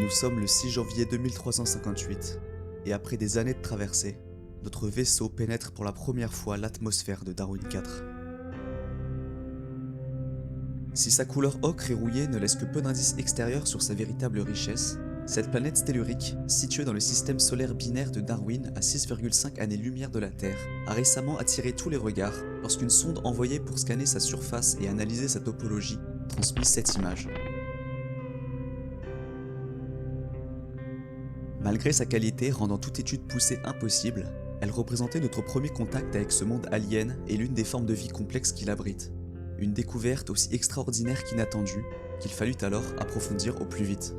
Nous sommes le 6 janvier 2358, et après des années de traversée, notre vaisseau pénètre pour la première fois l'atmosphère de Darwin 4. Si sa couleur ocre et rouillée ne laisse que peu d'indices extérieurs sur sa véritable richesse, cette planète tellurique, située dans le système solaire binaire de Darwin à 6,5 années-lumière de la Terre, a récemment attiré tous les regards lorsqu'une sonde envoyée pour scanner sa surface et analyser sa topologie transmet cette image. Malgré sa qualité rendant toute étude poussée impossible, elle représentait notre premier contact avec ce monde alien et l'une des formes de vie complexes qu'il abrite. Une découverte aussi extraordinaire qu'inattendue, qu'il fallut alors approfondir au plus vite.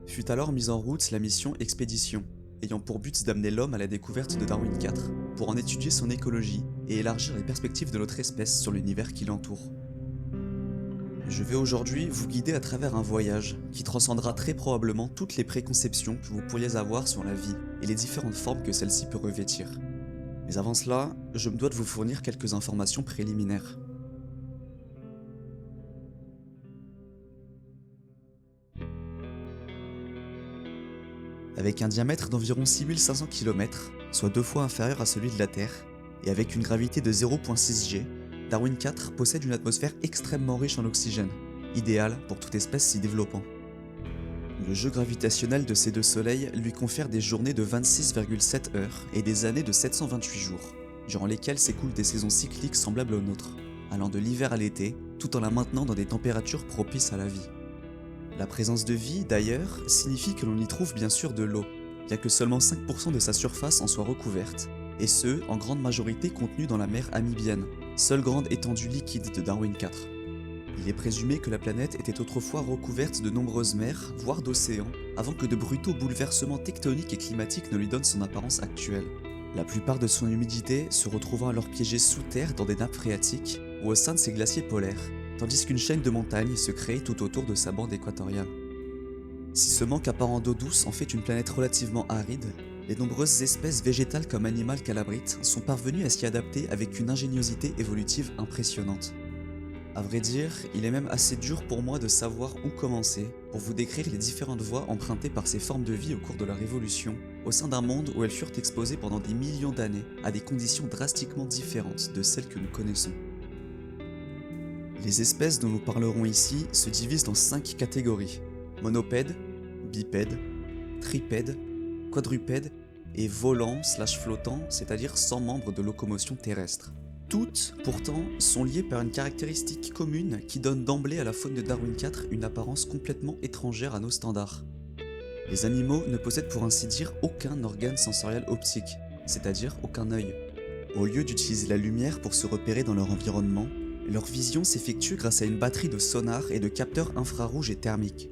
Fut alors mise en route la mission Expédition, ayant pour but d'amener l'homme à la découverte de Darwin 4, pour en étudier son écologie et élargir les perspectives de notre espèce sur l'univers qui l'entoure. Je vais aujourd'hui vous guider à travers un voyage qui transcendra très probablement toutes les préconceptions que vous pourriez avoir sur la vie et les différentes formes que celle-ci peut revêtir. Mais avant cela, je me dois de vous fournir quelques informations préliminaires. Avec un diamètre d'environ 6500 km, soit 2 fois inférieur à celui de la Terre, et avec une gravité de 0,6 g, Darwin 4 possède une atmosphère extrêmement riche en oxygène, idéale pour toute espèce s'y développant. Le jeu gravitationnel de ces deux soleils lui confère des journées de 26,7 heures et des années de 728 jours, durant lesquelles s'écoulent des saisons cycliques semblables aux nôtres, allant de l'hiver à l'été, tout en la maintenant dans des températures propices à la vie. La présence de vie, d'ailleurs, signifie que l'on y trouve bien sûr de l'eau, bien que seulement 5% de sa surface en soit recouverte, et ce, en grande majorité contenue dans la mer Amibienne, seule grande étendue liquide de Darwin 4. Il est présumé que la planète était autrefois recouverte de nombreuses mers, voire d'océans, avant que de brutaux bouleversements tectoniques et climatiques ne lui donnent son apparence actuelle. La plupart de son humidité se retrouvant alors piégée sous terre dans des nappes phréatiques ou au sein de ses glaciers polaires, tandis qu'une chaîne de montagnes se crée tout autour de sa bande équatoriale. Si ce manque apparent d'eau douce en fait une planète relativement aride, les nombreuses espèces végétales comme animales qu'elle abrite sont parvenues à s'y adapter avec une ingéniosité évolutive impressionnante. À vrai dire, il est même assez dur pour moi de savoir où commencer pour vous décrire les différentes voies empruntées par ces formes de vie au cours de leur évolution, au sein d'un monde où elles furent exposées pendant des millions d'années à des conditions drastiquement différentes de celles que nous connaissons. Les espèces dont nous parlerons ici se divisent dans 5 catégories: monopèdes, bipèdes, tripèdes, quadrupèdes et volants/flottants, c'est-à-dire sans membres de locomotion terrestre. Toutes, pourtant, sont liées par une caractéristique commune qui donne d'emblée à la faune de Darwin 4 une apparence complètement étrangère à nos standards. Les animaux ne possèdent pour ainsi dire aucun organe sensoriel optique, c'est-à-dire aucun œil. Au lieu d'utiliser la lumière pour se repérer dans leur environnement, leur vision s'effectue grâce à une batterie de sonars et de capteurs infrarouges et thermiques.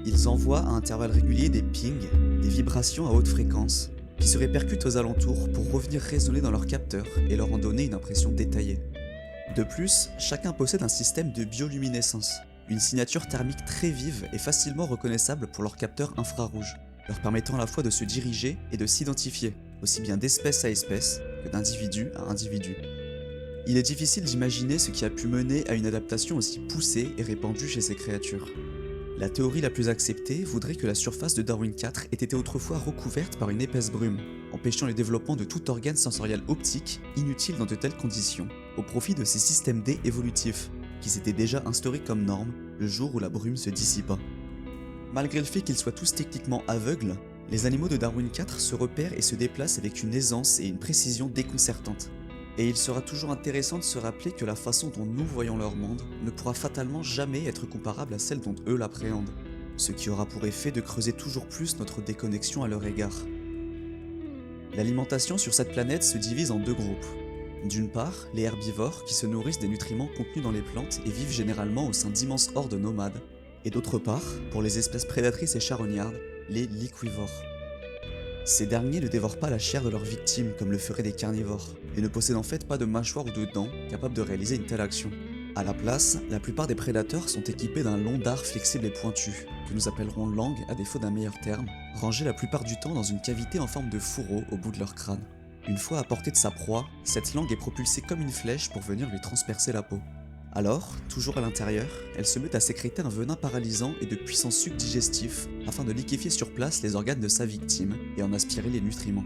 Ils envoient à intervalles réguliers des pings, des vibrations à haute fréquence, qui se répercutent aux alentours pour revenir résonner dans leurs capteurs et leur en donner une impression détaillée. De plus, chacun possède un système de bioluminescence, une signature thermique très vive et facilement reconnaissable pour leurs capteurs infrarouges, leur permettant à la fois de se diriger et de s'identifier, aussi bien d'espèce à espèce que d'individu à individu. Il est difficile d'imaginer ce qui a pu mener à une adaptation aussi poussée et répandue chez ces créatures. La théorie la plus acceptée voudrait que la surface de Darwin 4 ait été autrefois recouverte par une épaisse brume, empêchant le développement de tout organe sensoriel optique inutile dans de telles conditions, au profit de ces systèmes D évolutifs, qui s'étaient déjà instaurés comme norme le jour où la brume se dissipa. Malgré le fait qu'ils soient tous techniquement aveugles, les animaux de Darwin 4 se repèrent et se déplacent avec une aisance et une précision déconcertantes. Et il sera toujours intéressant de se rappeler que la façon dont nous voyons leur monde ne pourra fatalement jamais être comparable à celle dont eux l'appréhendent, ce qui aura pour effet de creuser toujours plus notre déconnexion à leur égard. L'alimentation sur cette planète se divise en 2 groupes. D'une part, les herbivores qui se nourrissent des nutriments contenus dans les plantes et vivent généralement au sein d'immenses hordes nomades, et d'autre part, pour les espèces prédatrices et charognardes, les liquivores. Ces derniers ne dévorent pas la chair de leurs victimes comme le feraient des carnivores, et ne possèdent en fait pas de mâchoire ou de dents capables de réaliser une telle action. A la place, la plupart des prédateurs sont équipés d'un long dard flexible et pointu, que nous appellerons langue à défaut d'un meilleur terme, rangé la plupart du temps dans une cavité en forme de fourreau au bout de leur crâne. Une fois à portée de sa proie, cette langue est propulsée comme une flèche pour venir lui transpercer la peau. Alors, toujours à l'intérieur, elle se met à sécréter un venin paralysant et de puissants sucs digestifs afin de liquéfier sur place les organes de sa victime et en aspirer les nutriments.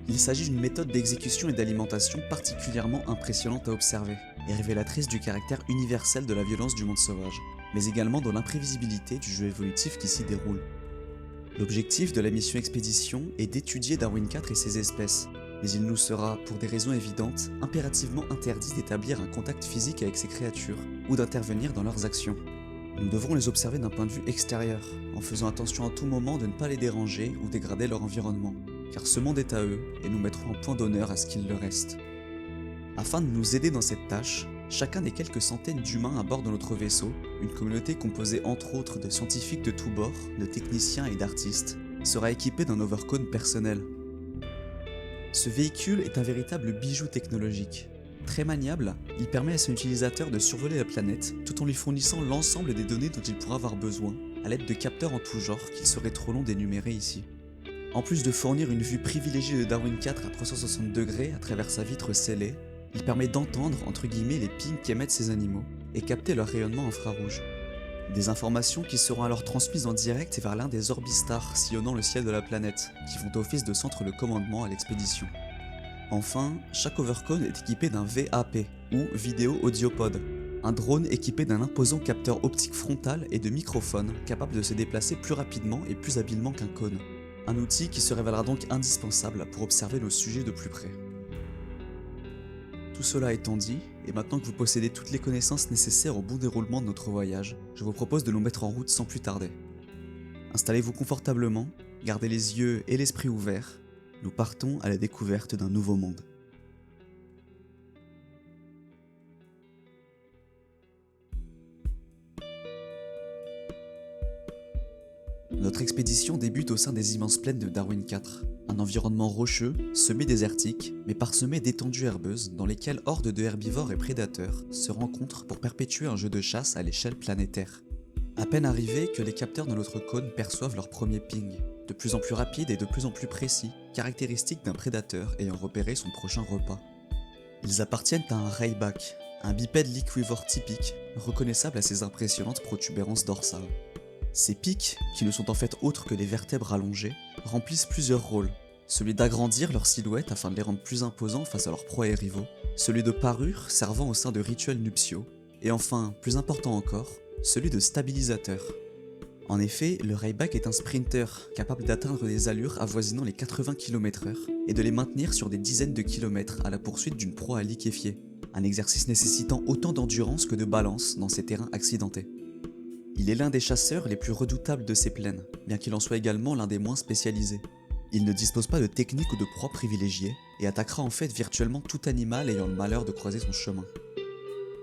Il s'agit d'une méthode d'exécution et d'alimentation particulièrement impressionnante à observer et révélatrice du caractère universel de la violence du monde sauvage, mais également de l'imprévisibilité du jeu évolutif qui s'y déroule. L'objectif de la mission expédition est d'étudier Darwin IV et ses espèces, mais il nous sera, pour des raisons évidentes, impérativement interdit d'établir un contact physique avec ces créatures ou d'intervenir dans leurs actions. Nous devrons les observer d'un point de vue extérieur, en faisant attention à tout moment de ne pas les déranger ou dégrader leur environnement, car ce monde est à eux et nous mettrons un point d'honneur à ce qu'il leur reste. Afin de nous aider dans cette tâche, chacun des quelques centaines d'humains à bord de notre vaisseau, une communauté composée entre autres de scientifiques de tous bords, de techniciens et d'artistes, sera équipé d'un overcone personnel. Ce véhicule est un véritable bijou technologique. Très maniable, il permet à son utilisateur de survoler la planète tout en lui fournissant l'ensemble des données dont il pourra avoir besoin, à l'aide de capteurs en tout genre qu'il serait trop long d'énumérer ici. En plus de fournir une vue privilégiée de Darwin IV à 360 degrés à travers sa vitre scellée, il permet d'entendre entre guillemets les pings qu'émettent ces animaux et capter leur rayonnement infrarouge. Des informations qui seront alors transmises en direct vers l'un des orbistars sillonnant le ciel de la planète, qui font office de centre de commandement à l'expédition. Enfin, chaque overcone est équipé d'un VAP, ou Video Audiopod, un drone équipé d'un imposant capteur optique frontal et de microphones capable de se déplacer plus rapidement et plus habilement qu'un cône. Un outil qui se révélera donc indispensable pour observer nos sujets de plus près. Tout cela étant dit, et maintenant que vous possédez toutes les connaissances nécessaires au bon déroulement de notre voyage, je vous propose de nous mettre en route sans plus tarder. Installez-vous confortablement, gardez les yeux et l'esprit ouverts, nous partons à la découverte d'un nouveau monde. Notre expédition débute au sein des immenses plaines de Darwin IV, un environnement rocheux, semi-désertique, mais parsemé d'étendues herbeuses dans lesquelles hordes de herbivores et prédateurs se rencontrent pour perpétuer un jeu de chasse à l'échelle planétaire. À peine arrivés que les capteurs de notre cône perçoivent leur premier ping, de plus en plus rapide et de plus en plus précis, caractéristique d'un prédateur ayant repéré son prochain repas. Ils appartiennent à un Rayback, un bipède liquivore typique, reconnaissable à ses impressionnantes protubérances dorsales. Ces pics, qui ne sont en fait autres que des vertèbres allongées, remplissent plusieurs rôles. Celui d'agrandir leur silhouette afin de les rendre plus imposants face à leurs proies et rivaux, celui de parure servant au sein de rituels nuptiaux, et enfin, plus important encore, celui de stabilisateur. En effet, le Rayback est un sprinter capable d'atteindre des allures avoisinant les 80 km/h et de les maintenir sur des dizaines de kilomètres à la poursuite d'une proie à liquéfier, un exercice nécessitant autant d'endurance que de balance dans ces terrains accidentés. Il est l'un des chasseurs les plus redoutables de ces plaines, bien qu'il en soit également l'un des moins spécialisés. Il ne dispose pas de technique ou de proie privilégiée et attaquera en fait virtuellement tout animal ayant le malheur de croiser son chemin.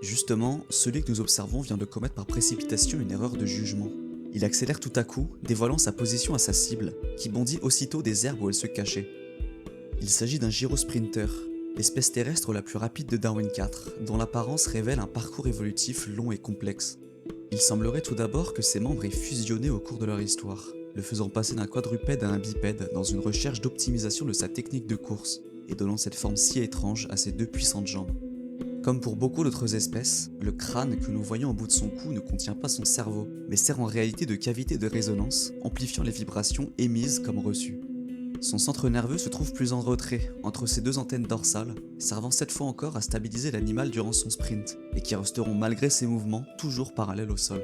Justement, celui que nous observons vient de commettre par précipitation une erreur de jugement. Il accélère tout à coup, dévoilant sa position à sa cible, qui bondit aussitôt des herbes où elle se cachait. Il s'agit d'un gyrosprinter, l'espèce terrestre la plus rapide de Darwin IV, dont l'apparence révèle un parcours évolutif long et complexe. Il semblerait tout d'abord que ses membres aient fusionné au cours de leur histoire, le faisant passer d'un quadrupède à un bipède dans une recherche d'optimisation de sa technique de course, et donnant cette forme si étrange à ses deux puissantes jambes. Comme pour beaucoup d'autres espèces, le crâne que nous voyons au bout de son cou ne contient pas son cerveau, mais sert en réalité de cavité de résonance, amplifiant les vibrations émises comme reçues. Son centre nerveux se trouve plus en retrait, entre ses deux antennes dorsales, servant cette fois encore à stabiliser l'animal durant son sprint, et qui resteront malgré ses mouvements toujours parallèles au sol.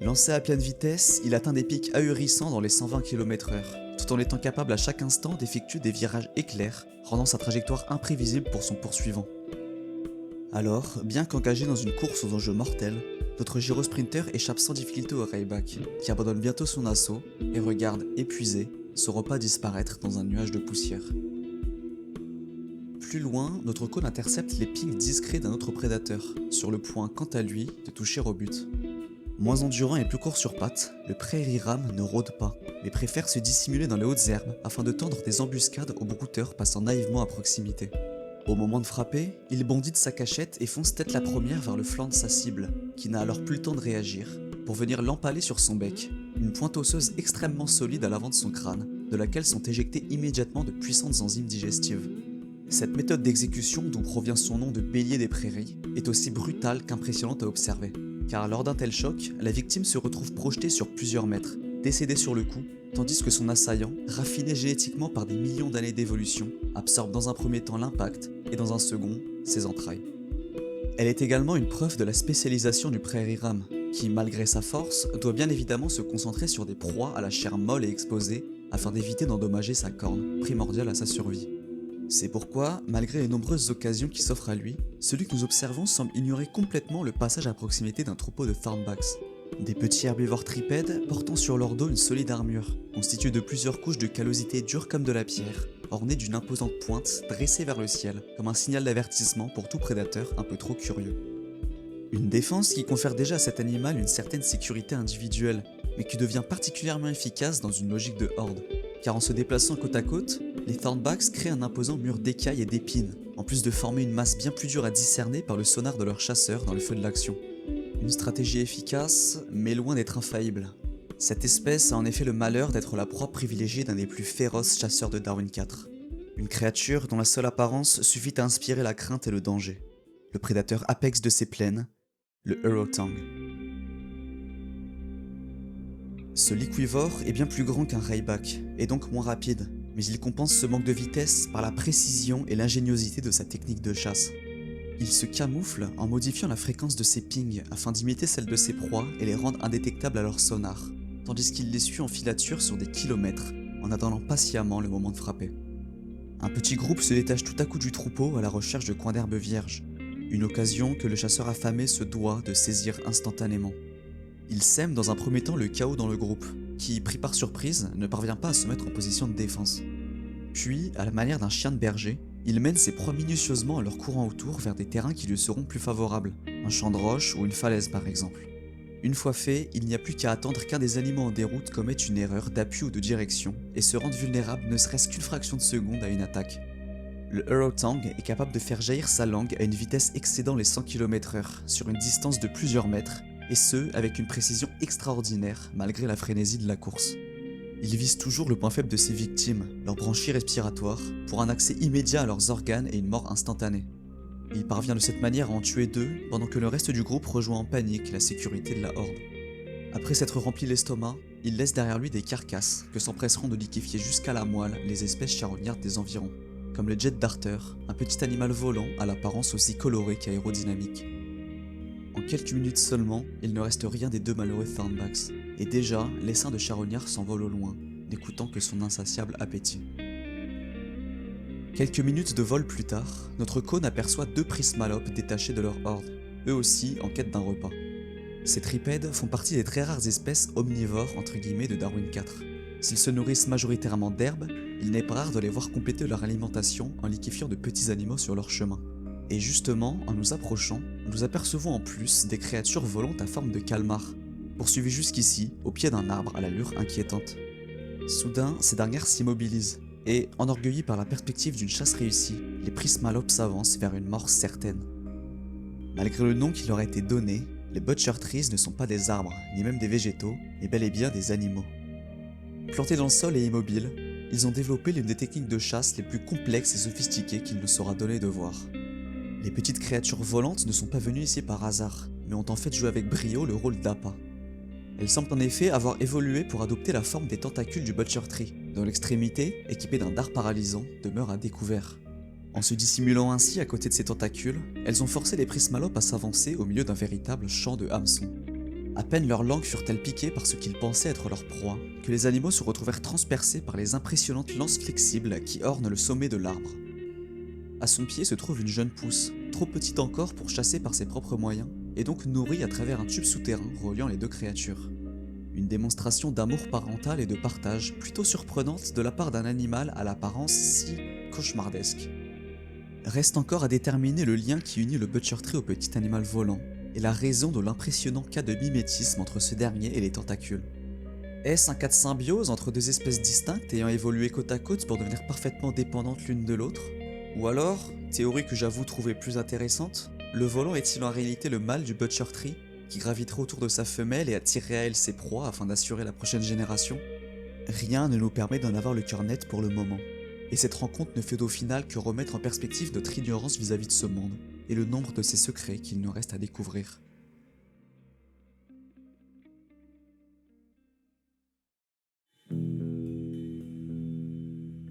Lancé à pleine vitesse, il atteint des pics ahurissants dans les 120 km/h, tout en étant capable à chaque instant d'effectuer des virages éclairs, rendant sa trajectoire imprévisible pour son poursuivant. Alors, bien qu'engagé dans une course aux enjeux mortels, notre gyrosprinter échappe sans difficulté au Rayback, qui abandonne bientôt son assaut et regarde, épuisé, son repas disparaître dans un nuage de poussière. Plus loin, notre cône intercepte les pings discrets d'un autre prédateur, sur le point quant à lui de toucher au but. Moins endurant et plus court sur pattes, le prairie ram ne rôde pas, mais préfère se dissimuler dans les hautes herbes afin de tendre des embuscades aux brouteurs passant naïvement à proximité. Au moment de frapper, il bondit de sa cachette et fonce tête la première vers le flanc de sa cible, qui n'a alors plus le temps de réagir, pour venir l'empaler sur son bec, une pointe osseuse extrêmement solide à l'avant de son crâne, de laquelle sont éjectées immédiatement de puissantes enzymes digestives. Cette méthode d'exécution, d'où provient son nom de bélier des prairies, est aussi brutale qu'impressionnante à observer. Car lors d'un tel choc, la victime se retrouve projetée sur plusieurs mètres, décédée sur le coup, tandis que son assaillant, raffiné génétiquement par des millions d'années d'évolution, absorbe dans un premier temps l'impact et dans un second, ses entrailles. Elle est également une preuve de la spécialisation du prairie ram, qui, malgré sa force, doit bien évidemment se concentrer sur des proies à la chair molle et exposée afin d'éviter d'endommager sa corne, primordiale à sa survie. C'est pourquoi, malgré les nombreuses occasions qui s'offrent à lui, celui que nous observons semble ignorer complètement le passage à proximité d'un troupeau de thornbacks. Des petits herbivores tripèdes portant sur leur dos une solide armure, constituée de plusieurs couches de callosité dure comme de la pierre, ornée d'une imposante pointe dressée vers le ciel, comme un signal d'avertissement pour tout prédateur un peu trop curieux. Une défense qui confère déjà à cet animal une certaine sécurité individuelle, mais qui devient particulièrement efficace dans une logique de horde, car en se déplaçant côte à côte, les thornbacks créent un imposant mur d'écailles et d'épines, en plus de former une masse bien plus dure à discerner par le sonar de leurs chasseurs dans le feu de l'action. Une stratégie efficace, mais loin d'être infaillible. Cette espèce a en effet le malheur d'être la proie privilégiée d'un des plus féroces chasseurs de Darwin IV. Une créature dont la seule apparence suffit à inspirer la crainte et le danger. Le prédateur apex de ces plaines, le Orang-Outan. Ce liquivore est bien plus grand qu'un Reiback, et donc moins rapide, mais il compense ce manque de vitesse par la précision et l'ingéniosité de sa technique de chasse. Il se camoufle en modifiant la fréquence de ses pings afin d'imiter celle de ses proies et les rendre indétectables à leur sonar, tandis qu'il les suit en filature sur des kilomètres, en attendant patiemment le moment de frapper. Un petit groupe se détache tout à coup du troupeau à la recherche de coins d'herbe vierges, une occasion que le chasseur affamé se doit de saisir instantanément. Il sème dans un premier temps le chaos dans le groupe, qui, pris par surprise, ne parvient pas à se mettre en position de défense. Puis, à la manière d'un chien de berger, il mène ses proies minutieusement en leur courant autour vers des terrains qui lui seront plus favorables, un champ de roche ou une falaise par exemple. Une fois fait, il n'y a plus qu'à attendre qu'un des animaux en déroute commette une erreur d'appui ou de direction et se rende vulnérable ne serait-ce qu'une fraction de seconde à une attaque. Le Orang-Outan est capable de faire jaillir sa langue à une vitesse excédant les 100 km/h sur une distance de plusieurs mètres, et ce, avec une précision extraordinaire malgré la frénésie de la course. Il vise toujours le point faible de ses victimes, leur branchie respiratoire, pour un accès immédiat à leurs organes et une mort instantanée. Il parvient de cette manière à en tuer 2, pendant que le reste du groupe rejoint en panique la sécurité de la horde. Après s'être rempli l'estomac, il laisse derrière lui des carcasses que s'empresseront de liquéfier jusqu'à la moelle les espèces charognardes des environs, comme le jet darter, un petit animal volant à l'apparence aussi colorée qu'aérodynamique. En quelques minutes seulement, il ne reste rien des 2 malheureux thornbacks, et déjà, l'essaim de charognard s'envole au loin, n'écoutant que son insatiable appétit. Quelques minutes de vol plus tard, notre cône aperçoit 2 prismalopes détachés de leur horde, eux aussi en quête d'un repas. Ces tripèdes font partie des très rares espèces omnivores entre guillemets de Darwin IV. S'ils se nourrissent majoritairement d'herbes, il n'est pas rare de les voir compléter leur alimentation en liquéfiant de petits animaux sur leur chemin. Et justement, en nous approchant, nous apercevons en plus des créatures volantes à forme de calmar, poursuivies jusqu'ici au pied d'un arbre à l'allure inquiétante. Soudain, ces dernières s'immobilisent, et, enorgueillis par la perspective d'une chasse réussie, les prismalopes s'avancent vers une mort certaine. Malgré le nom qui leur a été donné, les butcher trees ne sont pas des arbres, ni même des végétaux, mais bel et bien des animaux. Plantés dans le sol et immobiles, ils ont développé l'une des techniques de chasse les plus complexes et sophistiquées qu'il nous sera donné de voir. Les petites créatures volantes ne sont pas venues ici par hasard, mais ont en fait joué avec brio le rôle d'appât. Elles semblent en effet avoir évolué pour adopter la forme des tentacules du butcher tree, dont l'extrémité, équipée d'un dard paralysant, demeure à découvert. En se dissimulant ainsi à côté de ces tentacules, elles ont forcé les prismalopes à s'avancer au milieu d'un véritable champ de hameçons. À peine leurs langues furent-elles piquées par ce qu'ils pensaient être leur proie, que les animaux se retrouvèrent transpercés par les impressionnantes lances flexibles qui ornent le sommet de l'arbre. À son pied se trouve une jeune pousse, trop petite encore pour chasser par ses propres moyens, et donc nourrie à travers un tube souterrain reliant les 2 créatures. Une démonstration d'amour parental et de partage plutôt surprenante de la part d'un animal à l'apparence si cauchemardesque. Reste encore à déterminer le lien qui unit le butcher tree au petit animal volant, et la raison de l'impressionnant cas de mimétisme entre ce dernier et les tentacules. Est-ce un cas de symbiose entre 2 espèces distinctes ayant évolué côte à côte pour devenir parfaitement dépendantes l'une de l'autre? Ou alors, théorie que j'avoue trouver plus intéressante, le volant est-il en réalité le mâle du butcher tree, qui graviterait autour de sa femelle et attirerait à elle ses proies afin d'assurer la prochaine génération? Rien ne nous permet d'en avoir le cœur net pour le moment. Et cette rencontre ne fait au final que remettre en perspective notre ignorance vis-à-vis de ce monde, et le nombre de ses secrets qu'il nous reste à découvrir.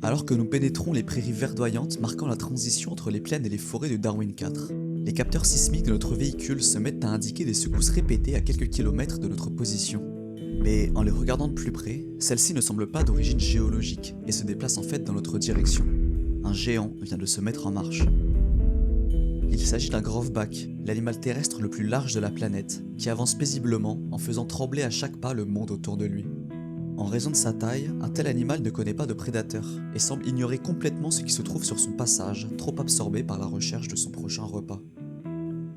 Alors que nous pénétrons les prairies verdoyantes marquant la transition entre les plaines et les forêts de Darwin IV, les capteurs sismiques de notre véhicule se mettent à indiquer des secousses répétées à quelques kilomètres de notre position. Mais en les regardant de plus près, celles-ci ne semblent pas d'origine géologique et se déplacent en fait dans notre direction. Un géant vient de se mettre en marche. Il s'agit d'un Grovebak, l'animal terrestre le plus large de la planète, qui avance paisiblement en faisant trembler à chaque pas le monde autour de lui. En raison de sa taille, un tel animal ne connaît pas de prédateurs et semble ignorer complètement ce qui se trouve sur son passage, trop absorbé par la recherche de son prochain repas.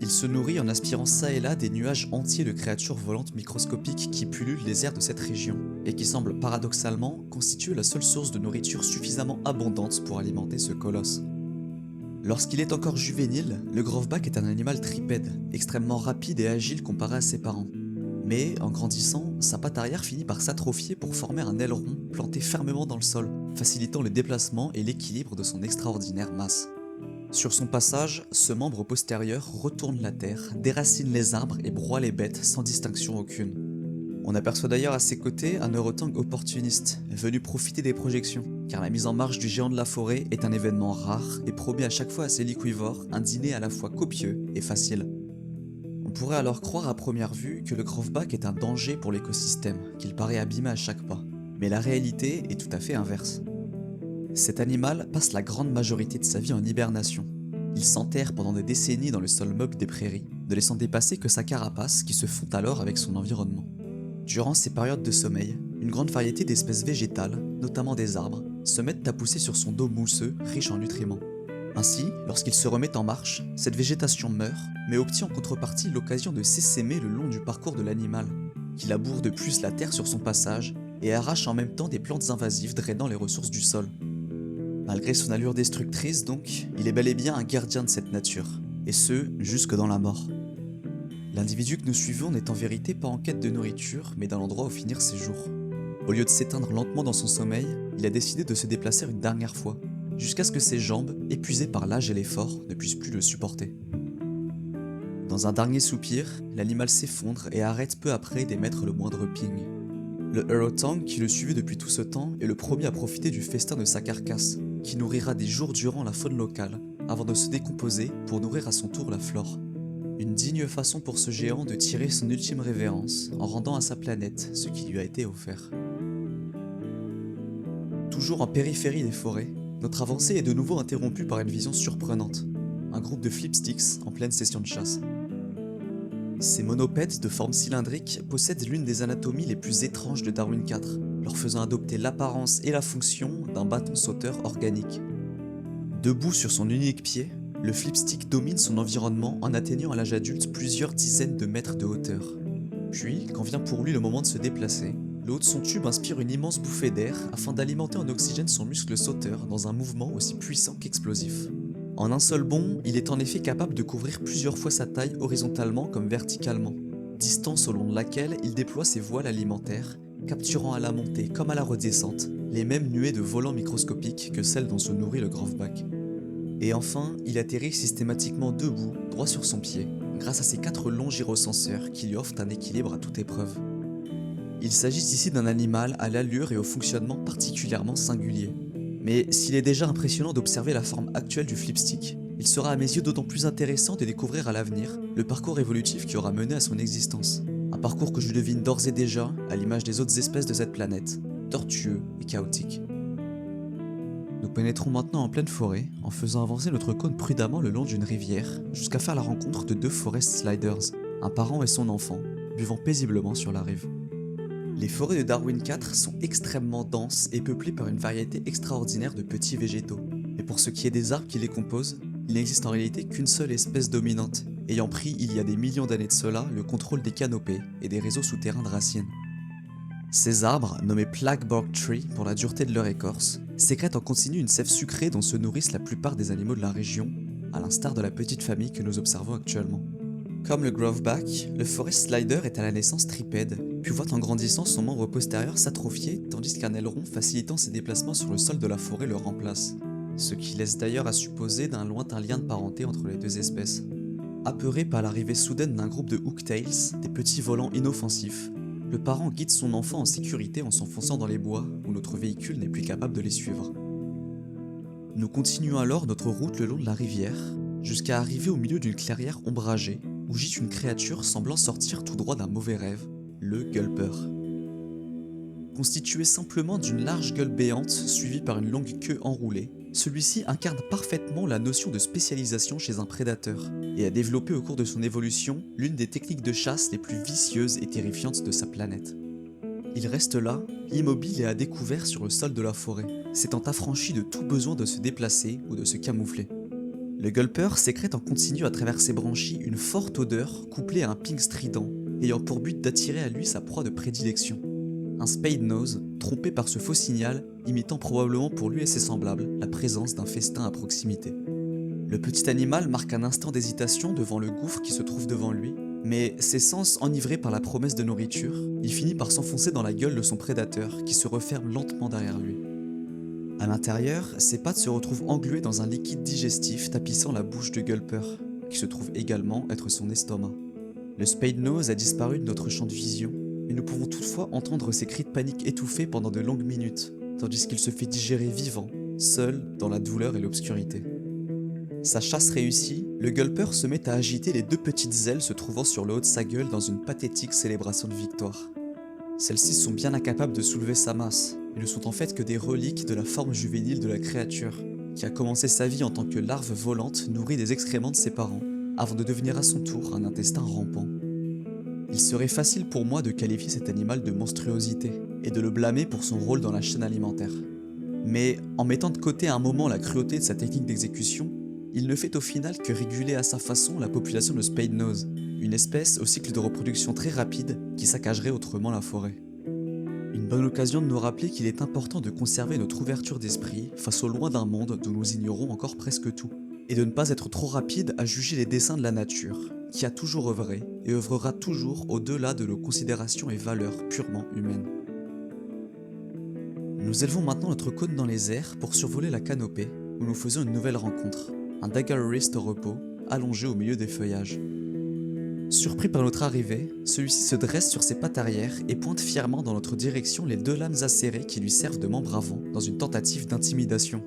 Il se nourrit en aspirant çà et là des nuages entiers de créatures volantes microscopiques qui pullulent les airs de cette région et qui semblent paradoxalement constituer la seule source de nourriture suffisamment abondante pour alimenter ce colosse. Lorsqu'il est encore juvénile, le Grovebak est un animal tripède, extrêmement rapide et agile comparé à ses parents. Mais en grandissant, sa patte arrière finit par s'atrophier pour former un aileron planté fermement dans le sol, facilitant le déplacement et l'équilibre de son extraordinaire masse. Sur son passage, ce membre postérieur retourne la terre, déracine les arbres et broie les bêtes sans distinction aucune. On aperçoit d'ailleurs à ses côtés un orotang opportuniste, venu profiter des projections, car la mise en marche du géant de la forêt est un événement rare et promet à chaque fois à ses liquivores un dîner à la fois copieux et facile. On pourrait alors croire à première vue que le Grovebak est un danger pour l'écosystème, qu'il paraît abîmer à chaque pas. Mais la réalité est tout à fait inverse. Cet animal passe la grande majorité de sa vie en hibernation. Il s'enterre pendant des décennies dans le sol meuble des prairies, ne laissant dépasser que sa carapace qui se fond alors avec son environnement. Durant ces périodes de sommeil, une grande variété d'espèces végétales, notamment des arbres, se mettent à pousser sur son dos mousseux, riche en nutriments. Ainsi, lorsqu'il se remet en marche, cette végétation meurt, mais obtient en contrepartie l'occasion de s'essaimer le long du parcours de l'animal, qui laboure de plus la terre sur son passage et arrache en même temps des plantes invasives drainant les ressources du sol. Malgré son allure destructrice donc, il est bel et bien un gardien de cette nature, et ce, jusque dans la mort. L'individu que nous suivons n'est en vérité pas en quête de nourriture, mais d'un endroit où finir ses jours. Au lieu de s'éteindre lentement dans son sommeil, il a décidé de se déplacer une dernière fois, jusqu'à ce que ses jambes, épuisées par l'âge et l'effort, ne puissent plus le supporter. Dans un dernier soupir, l'animal s'effondre et arrête peu après d'émettre le moindre ping. Le orotang, qui le suivait depuis tout ce temps, est le premier à profiter du festin de sa carcasse, qui nourrira des jours durant la faune locale, avant de se décomposer pour nourrir à son tour la flore. Une digne façon pour ce géant de tirer son ultime révérence en rendant à sa planète ce qui lui a été offert. Toujours en périphérie des forêts, notre avancée est de nouveau interrompue par une vision surprenante. Un groupe de flipsticks en pleine session de chasse. Ces monopèdes de forme cylindrique possèdent l'une des anatomies les plus étranges de Darwin IV, leur faisant adopter l'apparence et la fonction d'un bâton sauteur organique. Debout sur son unique pied, le flipstick domine son environnement en atteignant à l'âge adulte plusieurs dizaines de mètres de hauteur. Puis, quand vient pour lui le moment de se déplacer, le haut de son tube inspire une immense bouffée d'air afin d'alimenter en oxygène son muscle sauteur dans un mouvement aussi puissant qu'explosif. En un seul bond, il est en effet capable de couvrir plusieurs fois sa taille horizontalement comme verticalement, distance au long de laquelle il déploie ses voiles alimentaires, capturant à la montée comme à la redescente les mêmes nuées de volants microscopiques que celles dont se nourrit le Grovebak. Et enfin, il atterrit systématiquement debout, droit sur son pied, grâce à ses 4 longs gyrosenseurs qui lui offrent un équilibre à toute épreuve. Il s'agit ici d'un animal à l'allure et au fonctionnement particulièrement singulier. Mais s'il est déjà impressionnant d'observer la forme actuelle du flipstick, il sera à mes yeux d'autant plus intéressant de découvrir à l'avenir le parcours évolutif qui aura mené à son existence. Un parcours que je devine d'ores et déjà, à l'image des autres espèces de cette planète, tortueux et chaotique. Nous pénétrons maintenant en pleine forêt, en faisant avancer notre cône prudemment le long d'une rivière, jusqu'à faire la rencontre de 2 forest sliders, un parent et son enfant, buvant paisiblement sur la rive. Les forêts de Darwin IV sont extrêmement denses et peuplées par une variété extraordinaire de petits végétaux. Et pour ce qui est des arbres qui les composent, il n'existe en réalité qu'une seule espèce dominante, ayant pris il y a des millions d'années de cela le contrôle des canopées et des réseaux souterrains de racines. Ces arbres, nommés Plaguebark Tree pour la dureté de leur écorce, sécrètent en continu une sève sucrée dont se nourrissent la plupart des animaux de la région, à l'instar de la petite famille que nous observons actuellement. Comme le Groveback, le Forest Slider est à la naissance tripède, puis voit en grandissant son membre postérieur s'atrophier tandis qu'un aileron facilitant ses déplacements sur le sol de la forêt le remplace. Ce qui laisse d'ailleurs à supposer d'un lointain lien de parenté entre les deux espèces. Apeuré par l'arrivée soudaine d'un groupe de Hooktails, des petits volants inoffensifs, le parent guide son enfant en sécurité en s'enfonçant dans les bois où notre véhicule n'est plus capable de les suivre. Nous continuons alors notre route le long de la rivière, jusqu'à arriver au milieu d'une clairière ombragée où gît une créature semblant sortir tout droit d'un mauvais rêve, le Gulper. Constitué simplement d'une large gueule béante suivie par une longue queue enroulée, celui-ci incarne parfaitement la notion de spécialisation chez un prédateur et a développé au cours de son évolution l'une des techniques de chasse les plus vicieuses et terrifiantes de sa planète. Il reste là, immobile et à découvert sur le sol de la forêt, s'étant affranchi de tout besoin de se déplacer ou de se camoufler. Le Gulper sécrète en continu à travers ses branchies une forte odeur couplée à un ping strident, ayant pour but d'attirer à lui sa proie de prédilection. Un Spade Nose, trompé par ce faux signal, imitant probablement pour lui et ses semblables la présence d'un festin à proximité. Le petit animal marque un instant d'hésitation devant le gouffre qui se trouve devant lui, mais ses sens enivrés par la promesse de nourriture, il finit par s'enfoncer dans la gueule de son prédateur qui se referme lentement derrière lui. À l'intérieur, ses pattes se retrouvent engluées dans un liquide digestif tapissant la bouche de Gulper, qui se trouve également être son estomac. Le Spade Nose a disparu de notre champ de vision, mais nous pouvons toutefois entendre ses cris de panique étouffés pendant de longues minutes, tandis qu'il se fait digérer vivant, seul, dans la douleur et l'obscurité. Sa chasse réussie, le Gulper se met à agiter les deux petites ailes se trouvant sur le haut de sa gueule dans une pathétique célébration de victoire. Celles-ci sont bien incapables de soulever sa masse, et ne sont en fait que des reliques de la forme juvénile de la créature, qui a commencé sa vie en tant que larve volante nourrie des excréments de ses parents, avant de devenir à son tour un intestin rampant. Il serait facile pour moi de qualifier cet animal de monstruosité, et de le blâmer pour son rôle dans la chaîne alimentaire. Mais en mettant de côté un moment la cruauté de sa technique d'exécution, il ne fait au final que réguler à sa façon la population de Spade Nose, une espèce au cycle de reproduction très rapide qui saccagerait autrement la forêt. Une bonne occasion de nous rappeler qu'il est important de conserver notre ouverture d'esprit face au loin d'un monde d'où nous ignorons encore presque tout, et de ne pas être trop rapide à juger les desseins de la nature, qui a toujours œuvré et œuvrera toujours au-delà de nos considérations et valeurs purement humaines. Nous élevons maintenant notre cône dans les airs pour survoler la canopée, où nous faisons une nouvelle rencontre, un Daggerwrist au repos, allongé au milieu des feuillages. Surpris par notre arrivée, celui-ci se dresse sur ses pattes arrière et pointe fièrement dans notre direction les deux lames acérées qui lui servent de membre avant dans une tentative d'intimidation.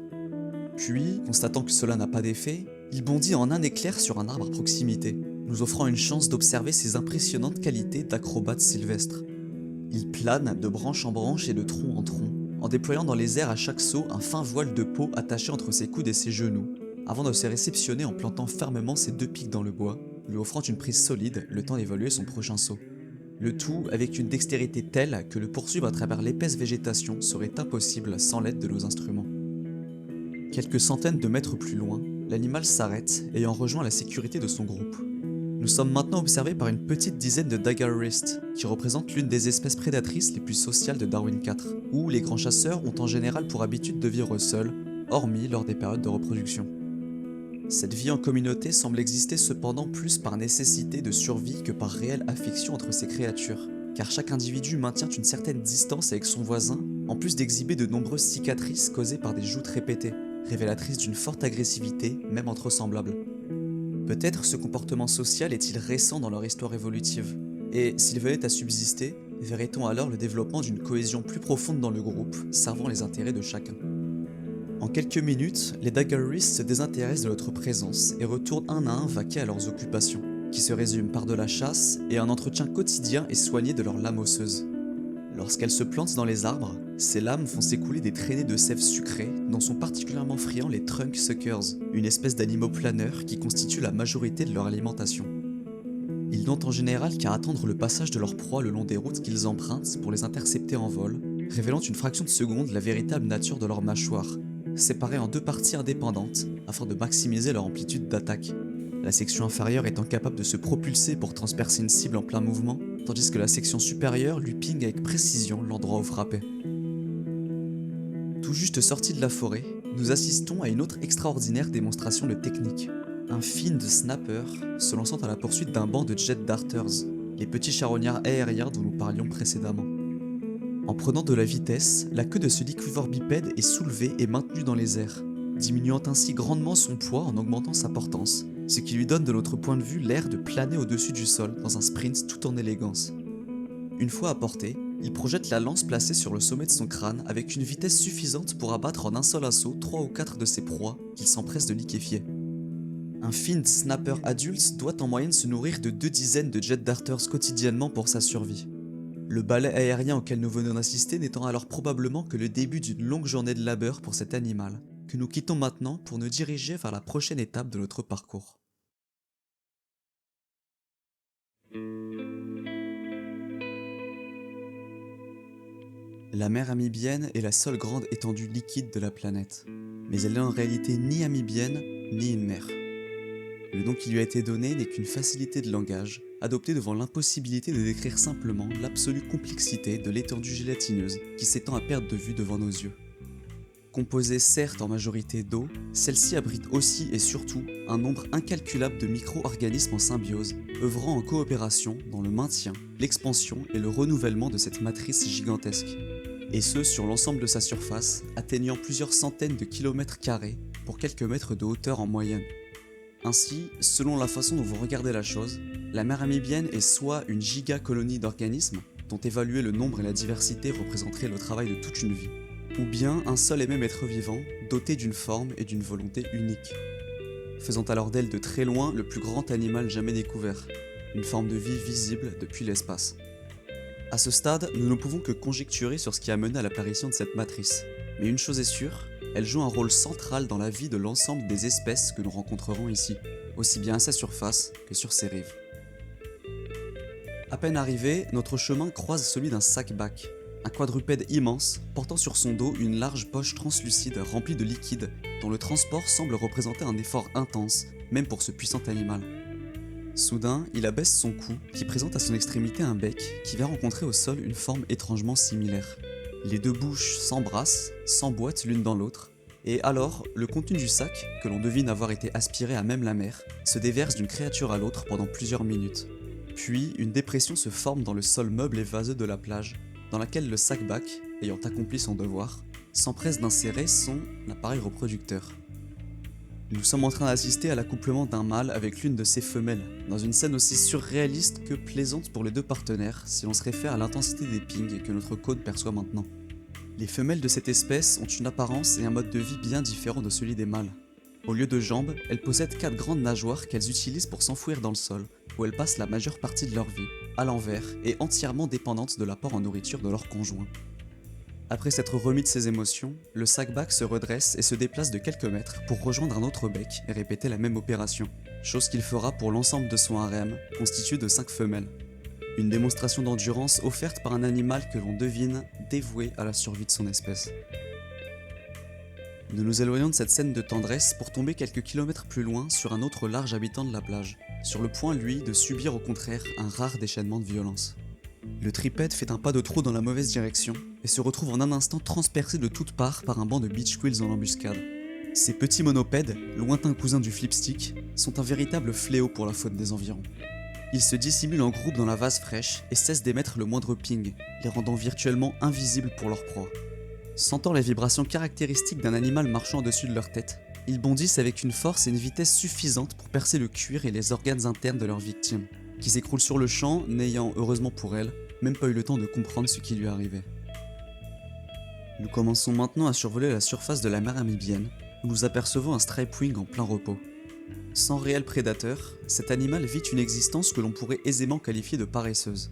Puis, constatant que cela n'a pas d'effet, il bondit en un éclair sur un arbre à proximité, nous offrant une chance d'observer ses impressionnantes qualités d'acrobate sylvestre. Il plane de branche en branche et de tronc en tronc, en déployant dans les airs à chaque saut un fin voile de peau attaché entre ses coudes et ses genoux, avant de se réceptionner en plantant fermement ses deux pics dans le bois, lui offrant une prise solide le temps d'évaluer son prochain saut. Le tout avec une dextérité telle que le poursuivre à travers l'épaisse végétation serait impossible sans l'aide de nos instruments. Quelques centaines de mètres plus loin, l'animal s'arrête ayant rejoint la sécurité de son groupe. Nous sommes maintenant observés par une petite dizaine de Daggerwrist, qui représentent l'une des espèces prédatrices les plus sociales de Darwin IV, où les grands chasseurs ont en général pour habitude de vivre seuls, hormis lors des périodes de reproduction. Cette vie en communauté semble exister cependant plus par nécessité de survie que par réelle affection entre ces créatures, car chaque individu maintient une certaine distance avec son voisin, en plus d'exhiber de nombreuses cicatrices causées par des joutes répétées, révélatrices d'une forte agressivité, même entre semblables. Peut-être ce comportement social est-il récent dans leur histoire évolutive, et s'il venait à subsister, verrait-on alors le développement d'une cohésion plus profonde dans le groupe, servant les intérêts de chacun. En quelques minutes, les Daggerwrist se désintéressent de notre présence et retournent un à un vaquer à leurs occupations, qui se résument par de la chasse et un entretien quotidien et soigné de leurs lames osseuses. Lorsqu'elles se plantent dans les arbres, ces lames font s'écouler des traînées de sève sucrée dont sont particulièrement friands les trunk suckers, une espèce d'animaux planeurs qui constituent la majorité de leur alimentation. Ils n'ont en général qu'à attendre le passage de leur proie le long des routes qu'ils empruntent pour les intercepter en vol, révélant une fraction de seconde la véritable nature de leur mâchoire, séparées en deux parties indépendantes afin de maximiser leur amplitude d'attaque. La section inférieure étant capable de se propulser pour transpercer une cible en plein mouvement, tandis que la section supérieure lui ping avec précision l'endroit où frapper. Tout juste sortis de la forêt, nous assistons à une autre extraordinaire démonstration de technique. un fiend snapper se lançant à la poursuite d'un banc de jet darters, les petits charognards aériens dont nous parlions précédemment. En prenant de la vitesse, la queue de ce liquivore bipède est soulevée et maintenue dans les airs, diminuant ainsi grandement son poids en augmentant sa portance, ce qui lui donne de notre point de vue l'air de planer au-dessus du sol dans un sprint tout en élégance. Une fois à portée, il projette la lance placée sur le sommet de son crâne avec une vitesse suffisante pour abattre en un seul assaut 3 ou 4 de ses proies qu'il s'empresse de liquéfier. Un fiend snapper adulte doit en moyenne se nourrir de 2 dizaines de jet darters quotidiennement pour sa survie. Le balai aérien auquel nous venons d'assister n'étant alors probablement que le début d'une longue journée de labeur pour cet animal, que nous quittons maintenant pour nous diriger vers la prochaine étape de notre parcours. La mer amibienne est la seule grande étendue liquide de la planète, mais elle n'est en réalité ni amibienne ni une mer. Le nom qui lui a été donné n'est qu'une facilité de langage, adoptée devant l'impossibilité de décrire simplement l'absolue complexité de l'étendue gélatineuse qui s'étend à perte de vue devant nos yeux. Composée certes en majorité d'eau, celle-ci abrite aussi et surtout un nombre incalculable de micro-organismes en symbiose, œuvrant en coopération dans le maintien, l'expansion et le renouvellement de cette matrice gigantesque. Et ce sur l'ensemble de sa surface, atteignant plusieurs centaines de kilomètres carrés pour quelques mètres de hauteur en moyenne. Ainsi, selon la façon dont vous regardez la chose, la mer amibienne est soit une giga-colonie d'organismes, dont évaluer le nombre et la diversité représenterait le travail de toute une vie, ou bien un seul et même être vivant, doté d'une forme et d'une volonté unique, faisant alors d'elle de très loin le plus grand animal jamais découvert, une forme de vie visible depuis l'espace. À ce stade, nous ne pouvons que conjecturer sur ce qui a mené à l'apparition de cette matrice, mais une chose est sûre, elle joue un rôle central dans la vie de l'ensemble des espèces que nous rencontrerons ici, aussi bien à sa surface que sur ses rives. À peine arrivé, notre chemin croise celui d'un sac-bac, un quadrupède immense portant sur son dos une large poche translucide remplie de liquide dont le transport semble représenter un effort intense, même pour ce puissant animal. Soudain, il abaisse son cou qui présente à son extrémité un bec qui vient rencontrer au sol une forme étrangement similaire. Les deux bouches s'embrassent, s'emboîtent l'une dans l'autre, et alors, le contenu du sac, que l'on devine avoir été aspiré à même la mer, se déverse d'une créature à l'autre pendant plusieurs minutes. Puis, une dépression se forme dans le sol meuble et vaseux de la plage, dans laquelle le sac-bac, ayant accompli son devoir, s'empresse d'insérer son appareil reproducteur. Nous sommes en train d'assister à l'accouplement d'un mâle avec l'une de ses femelles, dans une scène aussi surréaliste que plaisante pour les deux partenaires si l'on se réfère à l'intensité des pings que notre cône perçoit maintenant. Les femelles de cette espèce ont une apparence et un mode de vie bien différents de celui des mâles. Au lieu de jambes, elles possèdent 4 grandes nageoires qu'elles utilisent pour s'enfouir dans le sol, où elles passent la majeure partie de leur vie, à l'envers et entièrement dépendantes de l'apport en nourriture de leur conjoint. Après s'être remis de ses émotions, le sac-bac se redresse et se déplace de quelques mètres pour rejoindre un autre bec et répéter la même opération, chose qu'il fera pour l'ensemble de son harem, constitué de 5 femelles. Une démonstration d'endurance offerte par un animal que l'on devine dévoué à la survie de son espèce. Nous nous éloignons de cette scène de tendresse pour tomber quelques kilomètres plus loin sur un autre large habitant de la plage, sur le point lui de subir au contraire un rare déchaînement de violence. Le tripède fait un pas de trop dans la mauvaise direction et se retrouve en un instant transpercé de toutes parts par un banc de beach quills en embuscade. Ces petits monopèdes, lointains cousins du flipstick, sont un véritable fléau pour la faune des environs. Ils se dissimulent en groupe dans la vase fraîche et cessent d'émettre le moindre ping, les rendant virtuellement invisibles pour leur proie. Sentant les vibrations caractéristiques d'un animal marchant au-dessus de leur tête, ils bondissent avec une force et une vitesse suffisantes pour percer le cuir et les organes internes de leur victime, qui s'écroule sur le champ, n'ayant, heureusement pour elle, même pas eu le temps de comprendre ce qui lui arrivait. Nous commençons maintenant à survoler la surface de la mer amibienne, où nous apercevons un stripewing en plein repos. Sans réel prédateur, cet animal vit une existence que l'on pourrait aisément qualifier de paresseuse.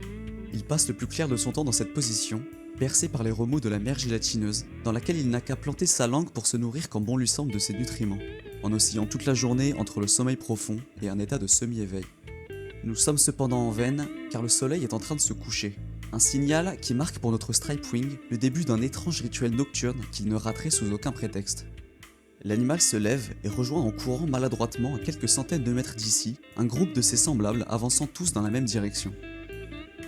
Il passe le plus clair de son temps dans cette position, bercé par les remous de la mer gélatineuse, dans laquelle il n'a qu'à planter sa langue pour se nourrir quand bon lui semble de ses nutriments, en oscillant toute la journée entre le sommeil profond et un état de semi-éveil. Nous sommes cependant en veine, car le soleil est en train de se coucher. Un signal qui marque pour notre stripewing le début d'un étrange rituel nocturne qu'il ne raterait sous aucun prétexte. L'animal se lève et rejoint en courant maladroitement à quelques centaines de mètres d'ici, un groupe de ses semblables avançant tous dans la même direction.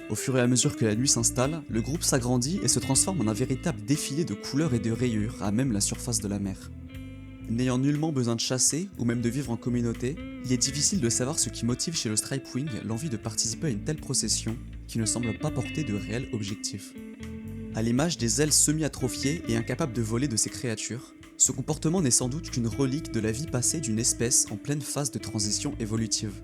Au fur et à mesure que la nuit s'installe, le groupe s'agrandit et se transforme en un véritable défilé de couleurs et de rayures à même la surface de la mer. N'ayant nullement besoin de chasser ou même de vivre en communauté, il est difficile de savoir ce qui motive chez le Stripewing l'envie de participer à une telle procession qui ne semble pas porter de réels objectifs. À l'image des ailes semi-atrophiées et incapables de voler de ces créatures, ce comportement n'est sans doute qu'une relique de la vie passée d'une espèce en pleine phase de transition évolutive.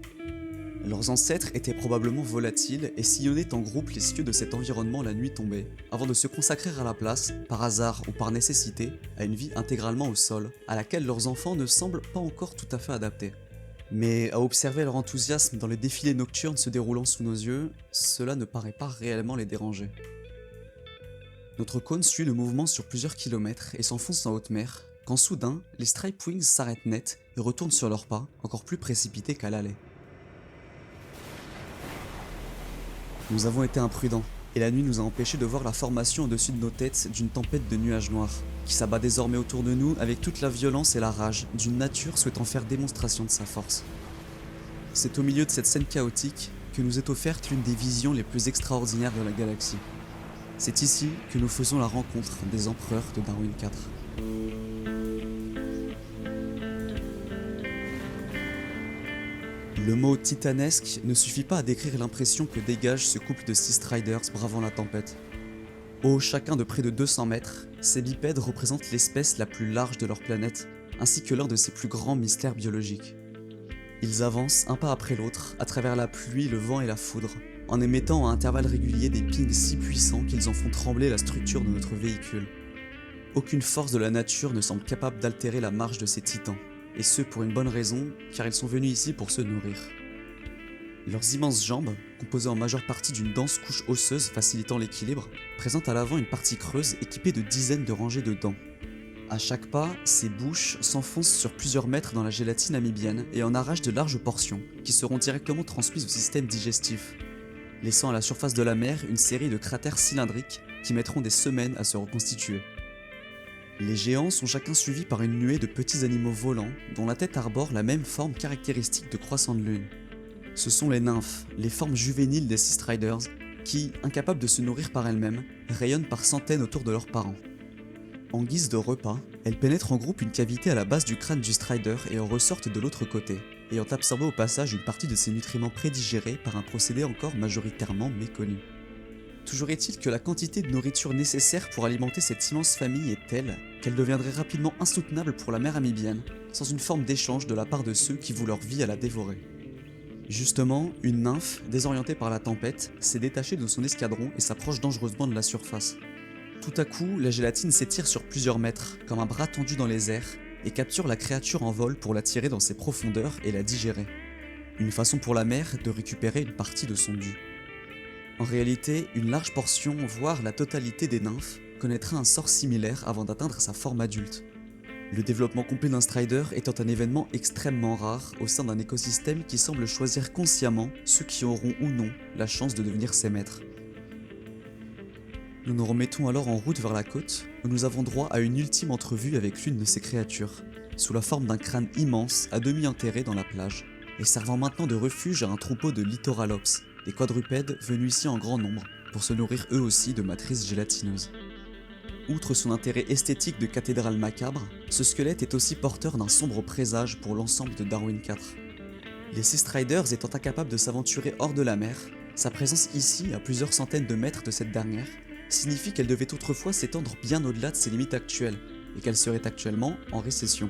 Leurs ancêtres étaient probablement volatiles et sillonnaient en groupe les cieux de cet environnement la nuit tombée, avant de se consacrer à la place, par hasard ou par nécessité, à une vie intégralement au sol, à laquelle leurs enfants ne semblent pas encore tout à fait adaptés. Mais à observer leur enthousiasme dans les défilés nocturnes se déroulant sous nos yeux, cela ne paraît pas réellement les déranger. Notre cône suit le mouvement sur plusieurs kilomètres et s'enfonce en haute mer, quand soudain, les Stripewings s'arrêtent net et retournent sur leurs pas, encore plus précipités qu'à l'aller. Nous avons été imprudents, et la nuit nous a empêchés de voir la formation au-dessus de nos têtes d'une tempête de nuages noirs, qui s'abat désormais autour de nous avec toute la violence et la rage d'une nature souhaitant faire démonstration de sa force. C'est au milieu de cette scène chaotique que nous est offerte l'une des visions les plus extraordinaires de la galaxie. C'est ici que nous faisons la rencontre des empereurs de Darwin IV. Le mot titanesque ne suffit pas à décrire l'impression que dégage ce couple de 6 Striders bravant la tempête. Hauts chacun de près de 200 mètres, ces bipèdes représentent l'espèce la plus large de leur planète, ainsi que l'un de ses plus grands mystères biologiques. Ils avancent un pas après l'autre, à travers la pluie, le vent et la foudre, en émettant à intervalles réguliers des pings si puissants qu'ils en font trembler la structure de notre véhicule. Aucune force de la nature ne semble capable d'altérer la marche de ces titans. Et ce pour une bonne raison, car ils sont venus ici pour se nourrir. Leurs immenses jambes, composées en majeure partie d'une dense couche osseuse facilitant l'équilibre, présentent à l'avant une partie creuse équipée de dizaines de rangées de dents. À chaque pas, ces bouches s'enfoncent sur plusieurs mètres dans la gélatine amibienne et en arrachent de larges portions, qui seront directement transmises au système digestif, laissant à la surface de la mer une série de cratères cylindriques qui mettront des semaines à se reconstituer. Les géants sont chacun suivis par une nuée de petits animaux volants dont la tête arbore la même forme caractéristique de croissant de lune. Ce sont les nymphes, les formes juvéniles des Sea Striders, qui, incapables de se nourrir par elles-mêmes, rayonnent par centaines autour de leurs parents. En guise de repas, elles pénètrent en groupe une cavité à la base du crâne du Strider et en ressortent de l'autre côté, ayant absorbé au passage une partie de ces nutriments prédigérés par un procédé encore majoritairement méconnu. Toujours est-il que la quantité de nourriture nécessaire pour alimenter cette immense famille est telle qu'elle deviendrait rapidement insoutenable pour la mère amibienne, sans une forme d'échange de la part de ceux qui vouent leur vie à la dévorer. Justement, une nymphe, désorientée par la tempête, s'est détachée de son escadron et s'approche dangereusement de la surface. Tout à coup, la gélatine s'étire sur plusieurs mètres, comme un bras tendu dans les airs, et capture la créature en vol pour la tirer dans ses profondeurs et la digérer. Une façon pour la mère de récupérer une partie de son dû. En réalité, une large portion, voire la totalité des nymphes, connaîtra un sort similaire avant d'atteindre sa forme adulte. Le développement complet d'un Strider étant un événement extrêmement rare au sein d'un écosystème qui semble choisir consciemment ceux qui auront ou non la chance de devenir ses maîtres. Nous nous remettons alors en route vers la côte, où nous avons droit à une ultime entrevue avec l'une de ces créatures, sous la forme d'un crâne immense à demi enterré dans la plage, et servant maintenant de refuge à un troupeau de Littoralops, des quadrupèdes venus ici en grand nombre, pour se nourrir eux aussi de matrices gélatineuses. Outre son intérêt esthétique de cathédrale macabre, ce squelette est aussi porteur d'un sombre présage pour l'ensemble de Darwin IV. Les Sea Striders étant incapables de s'aventurer hors de la mer, sa présence ici, à plusieurs centaines de mètres de cette dernière, signifie qu'elle devait autrefois s'étendre bien au-delà de ses limites actuelles, et qu'elle serait actuellement en récession.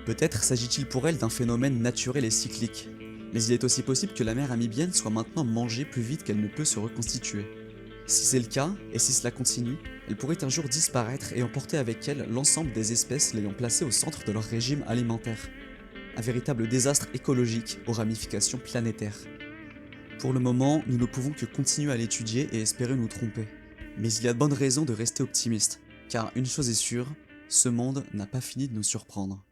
Peut-être s'agit-il pour elle d'un phénomène naturel et cyclique, mais il est aussi possible que la mer amibienne soit maintenant mangée plus vite qu'elle ne peut se reconstituer. Si c'est le cas, et si cela continue, elle pourrait un jour disparaître et emporter avec elle l'ensemble des espèces l'ayant placée au centre de leur régime alimentaire. Un véritable désastre écologique aux ramifications planétaires. Pour le moment, nous ne pouvons que continuer à l'étudier et espérer nous tromper. Mais il y a de bonnes raisons de rester optimiste, car une chose est sûre, ce monde n'a pas fini de nous surprendre.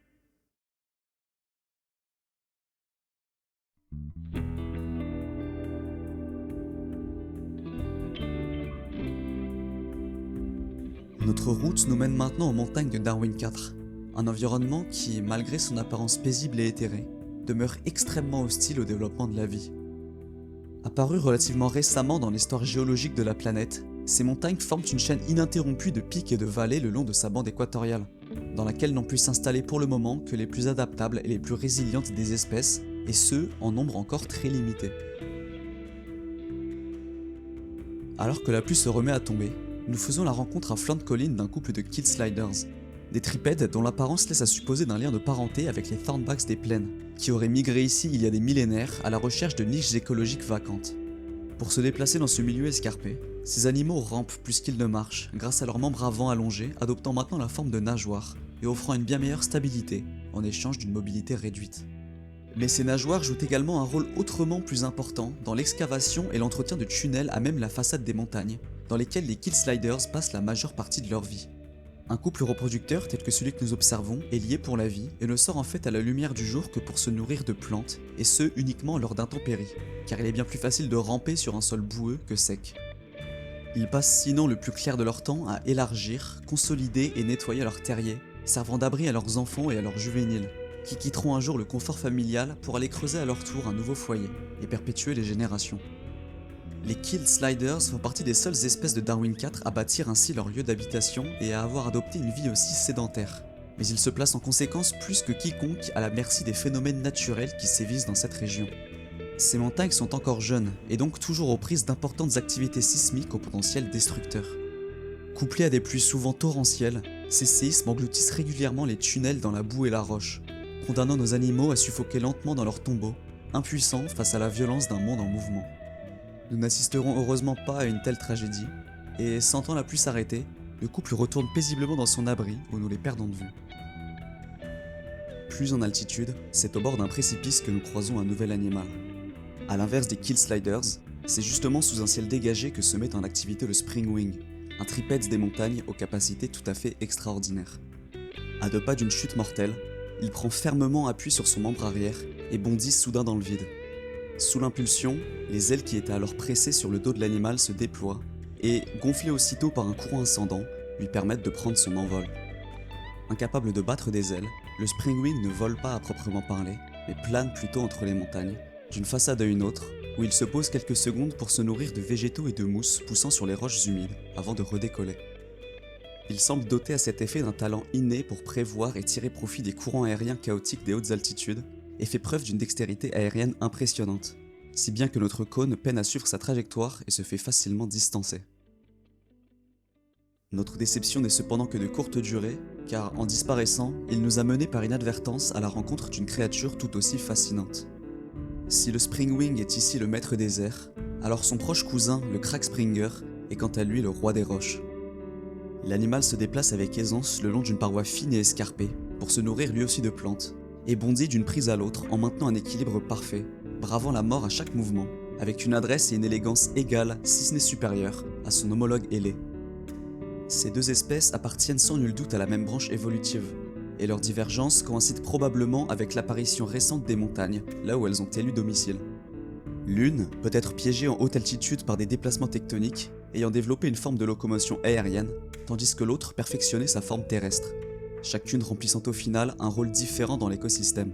Notre route nous mène maintenant aux montagnes de Darwin IV, un environnement qui, malgré son apparence paisible et éthérée, demeure extrêmement hostile au développement de la vie. Apparues relativement récemment dans l'histoire géologique de la planète, ces montagnes forment une chaîne ininterrompue de pics et de vallées le long de sa bande équatoriale. dans laquelle n'ont pu s'installer pour le moment que les plus adaptables et les plus résilientes des espèces, et ce, en nombre encore très limité. Alors que la pluie se remet à tomber, nous faisons la rencontre à flanc de colline d'un couple de Killsliders, des tripèdes dont l'apparence laisse à supposer d'un lien de parenté avec les Thornbacks des plaines, qui auraient migré ici il y a des millénaires à la recherche de niches écologiques vacantes. Pour se déplacer dans ce milieu escarpé, ces animaux rampent plus qu'ils ne marchent grâce à leurs membres avant allongés, adoptant maintenant la forme de nageoires et offrant une bien meilleure stabilité en échange d'une mobilité réduite. Mais ces nageoires jouent également un rôle autrement plus important dans l'excavation et l'entretien de tunnels à même la façade des montagnes, dans lesquels les Killsliders passent la majeure partie de leur vie. Un couple reproducteur tel que celui que nous observons est lié pour la vie et ne sort en fait à la lumière du jour que pour se nourrir de plantes, et ce uniquement lors d'intempéries, car il est bien plus facile de ramper sur un sol boueux que sec. Ils passent sinon le plus clair de leur temps à élargir, consolider et nettoyer leurs terriers, servant d'abri à leurs enfants et à leurs juvéniles, qui quitteront un jour le confort familial pour aller creuser à leur tour un nouveau foyer et perpétuer les générations. Les Killsliders font partie des seules espèces de Darwin IV à bâtir ainsi leur lieu d'habitation et à avoir adopté une vie aussi sédentaire. Mais ils se placent en conséquence plus que quiconque à la merci des phénomènes naturels qui sévissent dans cette région. Ces montagnes sont encore jeunes et donc toujours aux prises d'importantes activités sismiques au potentiel destructeur. Couplés à des pluies souvent torrentielles, ces séismes engloutissent régulièrement les tunnels dans la boue et la roche, condamnant nos animaux à suffoquer lentement dans leurs tombeaux, impuissants face à la violence d'un monde en mouvement. Nous n'assisterons heureusement pas à une telle tragédie, et sentant la pluie s'arrêter, le couple retourne paisiblement dans son abri où nous les perdons de vue. Plus en altitude, c'est au bord d'un précipice que nous croisons un nouvel animal. A l'inverse des Killsliders, c'est justement sous un ciel dégagé que se met en activité le Springwing, un tripède des montagnes aux capacités tout à fait extraordinaires. À 2 pas d'une chute mortelle, il prend fermement appui sur son membre arrière et bondit soudain dans le vide. Sous l'impulsion, les ailes qui étaient alors pressées sur le dos de l'animal se déploient et, gonflées aussitôt par un courant ascendant, lui permettent de prendre son envol. Incapable de battre des ailes, le Springwing ne vole pas à proprement parler, mais plane plutôt entre les montagnes, d'une façade à une autre, où il se pose quelques secondes pour se nourrir de végétaux et de mousse poussant sur les roches humides avant de redécoller. Il semble doté à cet effet d'un talent inné pour prévoir et tirer profit des courants aériens chaotiques des hautes altitudes, et fait preuve d'une dextérité aérienne impressionnante, si bien que notre cône peine à suivre sa trajectoire et se fait facilement distancer. Notre déception n'est cependant que de courte durée, car en disparaissant, il nous a menés par inadvertance à la rencontre d'une créature tout aussi fascinante. Si le Springwing est ici le maître des airs, alors son proche cousin, le Kragspringer, est quant à lui le roi des roches. L'animal se déplace avec aisance le long d'une paroi fine et escarpée, pour se nourrir lui aussi de plantes, et bondit d'une prise à l'autre en maintenant un équilibre parfait, bravant la mort à chaque mouvement, avec une adresse et une élégance égales, si ce n'est supérieures, à son homologue ailé. Ces deux espèces appartiennent sans nul doute à la même branche évolutive, et leur divergence coïncide probablement avec l'apparition récente des montagnes, là où elles ont élu domicile. L'une peut être piégée en haute altitude par des déplacements tectoniques, ayant développé une forme de locomotion aérienne, tandis que l'autre perfectionnait sa forme terrestre, chacune remplissant au final un rôle différent dans l'écosystème.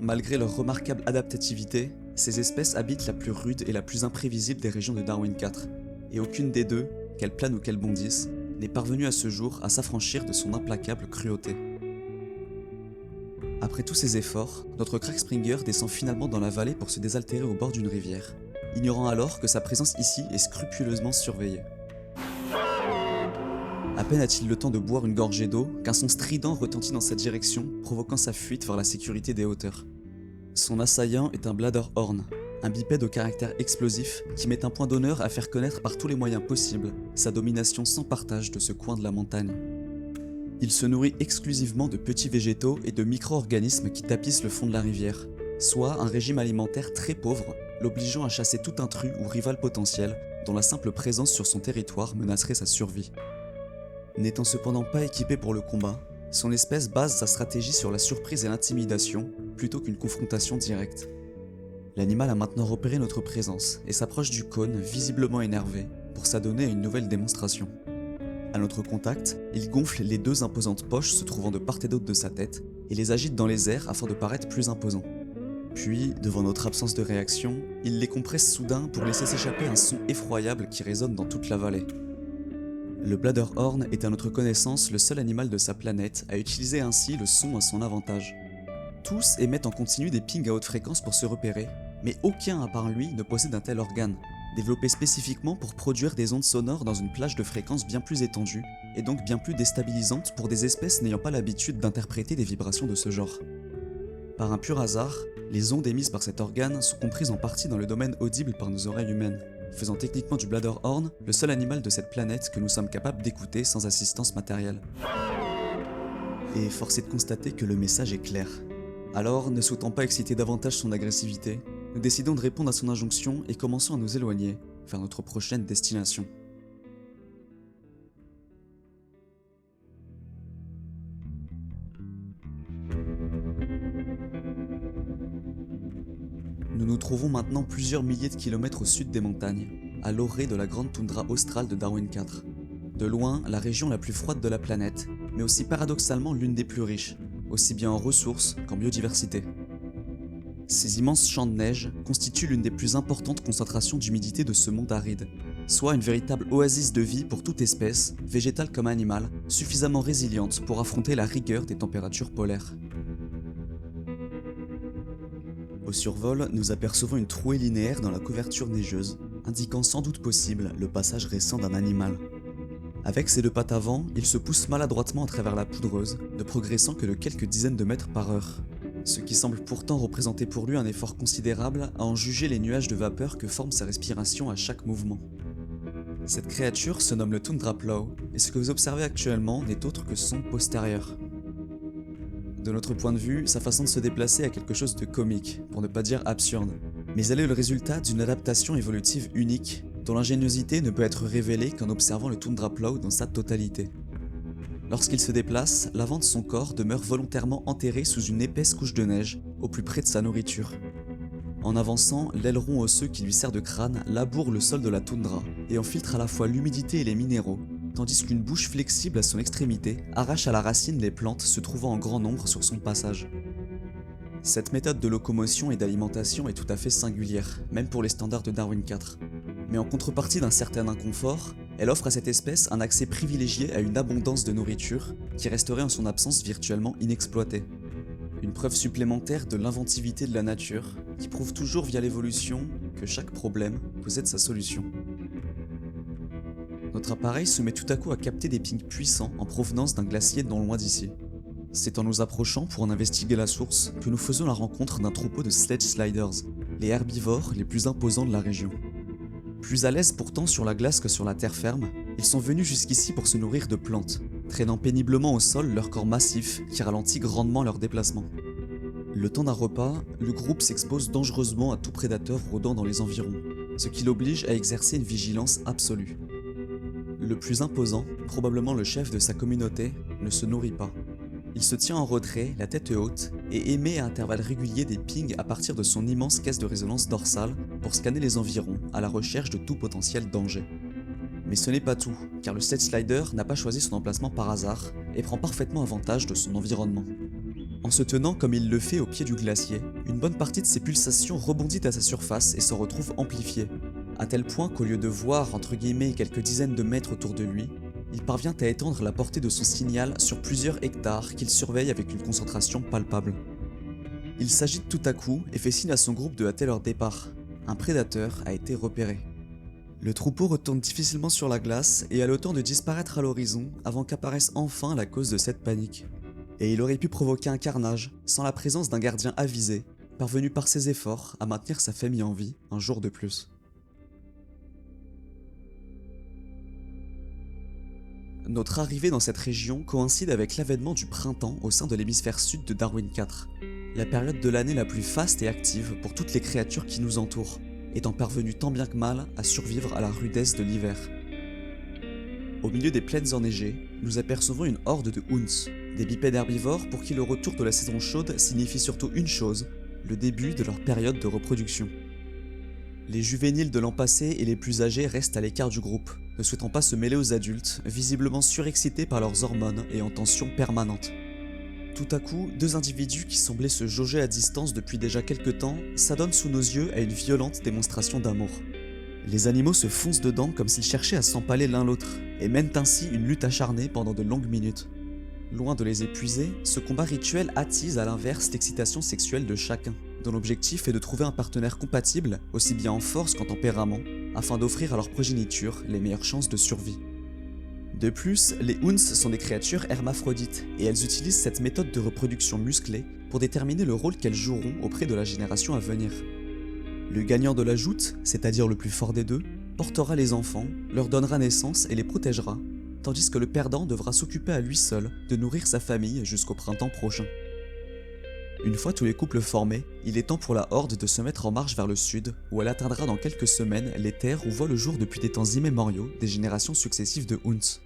Malgré leur remarquable adaptativité, ces espèces habitent la plus rude et la plus imprévisible des régions de Darwin IV, et aucune des deux, qu'elle plane ou qu'elle bondisse, n'est parvenue à ce jour à s'affranchir de son implacable cruauté. Après tous ces efforts, notre Kragspringer descend finalement dans la vallée pour se désaltérer au bord d'une rivière, ignorant alors que sa présence ici est scrupuleusement surveillée. À peine a-t-il le temps de boire une gorgée d'eau qu'un son strident retentit dans sa direction, provoquant sa fuite vers la sécurité des hauteurs. Son assaillant est un Bladderhorn, un bipède au caractère explosif qui met un point d'honneur à faire connaître par tous les moyens possibles sa domination sans partage de ce coin de la montagne. Il se nourrit exclusivement de petits végétaux et de micro-organismes qui tapissent le fond de la rivière, soit un régime alimentaire très pauvre, l'obligeant à chasser tout intrus ou rival potentiel dont la simple présence sur son territoire menacerait sa survie. N'étant cependant pas équipé pour le combat, son espèce base sa stratégie sur la surprise et l'intimidation plutôt qu'une confrontation directe. L'animal a maintenant repéré notre présence et s'approche du cône visiblement énervé pour s'adonner à une nouvelle démonstration. À notre contact, il gonfle les deux imposantes poches se trouvant de part et d'autre de sa tête et les agite dans les airs afin de paraître plus imposant. Puis, devant notre absence de réaction, il les compresse soudain pour laisser s'échapper un son effroyable qui résonne dans toute la vallée. Le Bladderhorn est à notre connaissance le seul animal de sa planète à utiliser ainsi le son à son avantage. Tous émettent en continu des pings à haute fréquence pour se repérer, mais aucun à part lui ne possède un tel organe, développé spécifiquement pour produire des ondes sonores dans une plage de fréquences bien plus étendue, et donc bien plus déstabilisante pour des espèces n'ayant pas l'habitude d'interpréter des vibrations de ce genre. Par un pur hasard, les ondes émises par cet organe sont comprises en partie dans le domaine audible par nos oreilles humaines, faisant techniquement du Bladderhorn le seul animal de cette planète que nous sommes capables d'écouter sans assistance matérielle. Et force est de constater que le message est clair. Alors, ne souhaitant pas exciter davantage son agressivité, nous décidons de répondre à son injonction et commençons à nous éloigner vers notre prochaine destination. Nous nous trouvons maintenant plusieurs milliers de kilomètres au sud des montagnes, à l'orée de la grande toundra australe de Darwin IV. De loin, la région la plus froide de la planète, mais aussi paradoxalement l'une des plus riches, aussi bien en ressources qu'en biodiversité. Ces immenses champs de neige constituent l'une des plus importantes concentrations d'humidité de ce monde aride, soit une véritable oasis de vie pour toute espèce, végétale comme animale, suffisamment résiliente pour affronter la rigueur des températures polaires. Au survol, nous apercevons une trouée linéaire dans la couverture neigeuse, indiquant sans doute possible le passage récent d'un animal. Avec ses deux pattes avant, il se pousse maladroitement à travers la poudreuse, ne progressant que de quelques dizaines de mètres par heure. Ce qui semble pourtant représenter pour lui un effort considérable à en juger les nuages de vapeur que forme sa respiration à chaque mouvement. Cette créature se nomme le Tundra Plow, et ce que vous observez actuellement n'est autre que son postérieur. De notre point de vue, sa façon de se déplacer a quelque chose de comique, pour ne pas dire absurde, mais elle est le résultat d'une adaptation évolutive unique, dont l'ingéniosité ne peut être révélée qu'en observant le Tundra Plow dans sa totalité. Lorsqu'il se déplace, l'avant de son corps demeure volontairement enterré sous une épaisse couche de neige, au plus près de sa nourriture. En avançant, l'aileron osseux qui lui sert de crâne laboure le sol de la toundra et en filtre à la fois l'humidité et les minéraux, tandis qu'une bouche flexible à son extrémité arrache à la racine les plantes se trouvant en grand nombre sur son passage. Cette méthode de locomotion et d'alimentation est tout à fait singulière, même pour les standards de Darwin IV. Mais en contrepartie d'un certain inconfort, elle offre à cette espèce un accès privilégié à une abondance de nourriture qui resterait en son absence virtuellement inexploitée. Une preuve supplémentaire de l'inventivité de la nature, qui prouve toujours via l'évolution que chaque problème possède sa solution. Notre appareil se met tout à coup à capter des pings puissants en provenance d'un glacier non loin d'ici. C'est en nous approchant pour en investiguer la source que nous faisons la rencontre d'un troupeau de sledge sliders, les herbivores les plus imposants de la région. Plus à l'aise pourtant sur la glace que sur la terre ferme, ils sont venus jusqu'ici pour se nourrir de plantes, traînant péniblement au sol leur corps massif qui ralentit grandement leur déplacement. Le temps d'un repas, le groupe s'expose dangereusement à tout prédateur rôdant dans les environs, ce qui l'oblige à exercer une vigilance absolue. Le plus imposant, probablement le chef de sa communauté, ne se nourrit pas. Il se tient en retrait, la tête haute, et émet à intervalles réguliers des pings à partir de son immense caisse de résonance dorsale pour scanner les environs à la recherche de tout potentiel danger. Mais ce n'est pas tout, car le sledge slider n'a pas choisi son emplacement par hasard et prend parfaitement avantage de son environnement. En se tenant comme il le fait au pied du glacier, une bonne partie de ses pulsations rebondit à sa surface et se retrouve amplifiée, à tel point qu'au lieu de voir entre guillemets quelques dizaines de mètres autour de lui, il parvient à étendre la portée de son signal sur plusieurs hectares qu'il surveille avec une concentration palpable. Il s'agite tout à coup et fait signe à son groupe de hâter leur départ. Un prédateur a été repéré. Le troupeau retourne difficilement sur la glace et a le temps de disparaître à l'horizon avant qu'apparaisse enfin la cause de cette panique. Et il aurait pu provoquer un carnage sans la présence d'un gardien avisé, parvenu par ses efforts à maintenir sa famille en vie un jour de plus. Notre arrivée dans cette région coïncide avec l'avènement du printemps au sein de l'hémisphère sud de Darwin IV, la période de l'année la plus faste et active pour toutes les créatures qui nous entourent, étant parvenues tant bien que mal à survivre à la rudesse de l'hiver. Au milieu des plaines enneigées, nous apercevons une horde de hounds, des bipèdes herbivores pour qui le retour de la saison chaude signifie surtout une chose, le début de leur période de reproduction. Les juvéniles de l'an passé et les plus âgés restent à l'écart du groupe, ne souhaitant pas se mêler aux adultes, visiblement surexcités par leurs hormones et en tension permanente. Tout à coup, deux individus qui semblaient se jauger à distance depuis déjà quelque temps s'adonnent sous nos yeux à une violente démonstration d'amour. Les animaux se foncent dedans comme s'ils cherchaient à s'empaler l'un l'autre, et mènent ainsi une lutte acharnée pendant de longues minutes. Loin de les épuiser, ce combat rituel attise à l'inverse l'excitation sexuelle de chacun, dont l'objectif est de trouver un partenaire compatible, aussi bien en force qu'en tempérament, afin d'offrir à leur progéniture les meilleures chances de survie. De plus, les Hunts sont des créatures hermaphrodites, et elles utilisent cette méthode de reproduction musclée pour déterminer le rôle qu'elles joueront auprès de la génération à venir. Le gagnant de la joute, c'est-à-dire le plus fort des deux, portera les enfants, leur donnera naissance et les protégera, tandis que le perdant devra s'occuper à lui seul de nourrir sa famille jusqu'au printemps prochain. Une fois tous les couples formés, il est temps pour la Horde de se mettre en marche vers le sud, où elle atteindra dans quelques semaines les terres où voient le jour depuis des temps immémoriaux des générations successives de Hunts,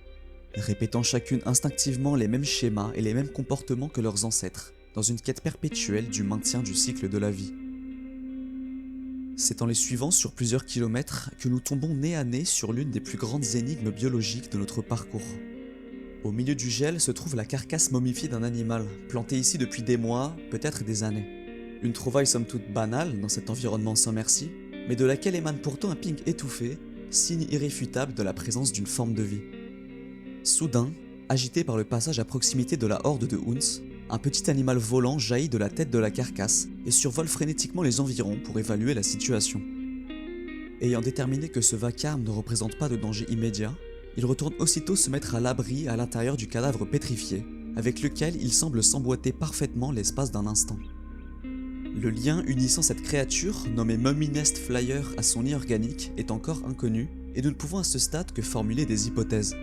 répétant chacune instinctivement les mêmes schémas et les mêmes comportements que leurs ancêtres, dans une quête perpétuelle du maintien du cycle de la vie. C'est en les suivant sur plusieurs kilomètres que nous tombons nez à nez sur l'une des plus grandes énigmes biologiques de notre parcours. Au milieu du gel se trouve la carcasse momifiée d'un animal, planté ici depuis des mois, peut-être des années. Une trouvaille somme toute banale dans cet environnement sans merci, mais de laquelle émane pourtant un pink étouffé, signe irréfutable de la présence d'une forme de vie. Soudain, agité par le passage à proximité de la horde de Hunts, un petit animal volant jaillit de la tête de la carcasse et survole frénétiquement les environs pour évaluer la situation. Ayant déterminé que ce vacarme ne représente pas de danger immédiat, il retourne aussitôt se mettre à l'abri à l'intérieur du cadavre pétrifié, avec lequel il semble s'emboîter parfaitement l'espace d'un instant. Le lien unissant cette créature, nommée Mummy Nest Flyer, à son nid organique est encore inconnu, et nous ne pouvons à ce stade que formuler des hypothèses.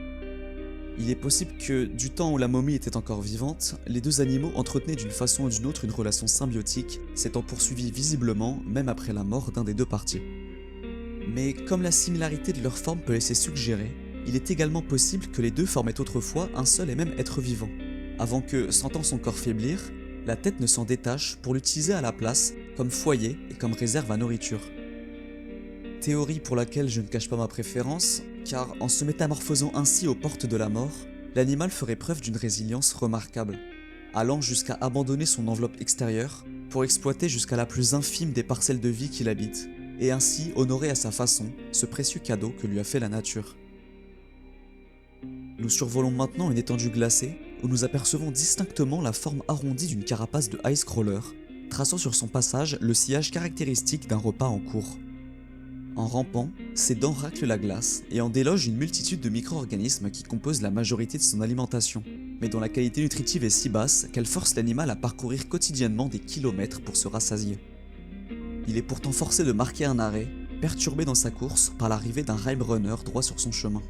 Il est possible que, du temps où la momie était encore vivante, les deux animaux entretenaient d'une façon ou d'une autre une relation symbiotique, s'étant poursuivie visiblement même après la mort d'un des deux parties. Mais comme la similarité de leur forme peut laisser suggérer, il est également possible que les deux formaient autrefois un seul et même être vivant, avant que, sentant son corps faiblir, la tête ne s'en détache pour l'utiliser à la place, comme foyer et comme réserve à nourriture. Théorie pour laquelle je ne cache pas ma préférence, car en se métamorphosant ainsi aux portes de la mort, l'animal ferait preuve d'une résilience remarquable, allant jusqu'à abandonner son enveloppe extérieure pour exploiter jusqu'à la plus infime des parcelles de vie qu'il habite, et ainsi honorer à sa façon ce précieux cadeau que lui a fait la nature. Nous survolons maintenant une étendue glacée où nous apercevons distinctement la forme arrondie d'une carapace de ice crawler, traçant sur son passage le sillage caractéristique d'un repas en cours. En rampant, ses dents raclent la glace et en délogent une multitude de micro-organismes qui composent la majorité de son alimentation, mais dont la qualité nutritive est si basse qu'elle force l'animal à parcourir quotidiennement des kilomètres pour se rassasier. Il est pourtant forcé de marquer un arrêt, perturbé dans sa course par l'arrivée d'un Rime Runner droit sur son chemin.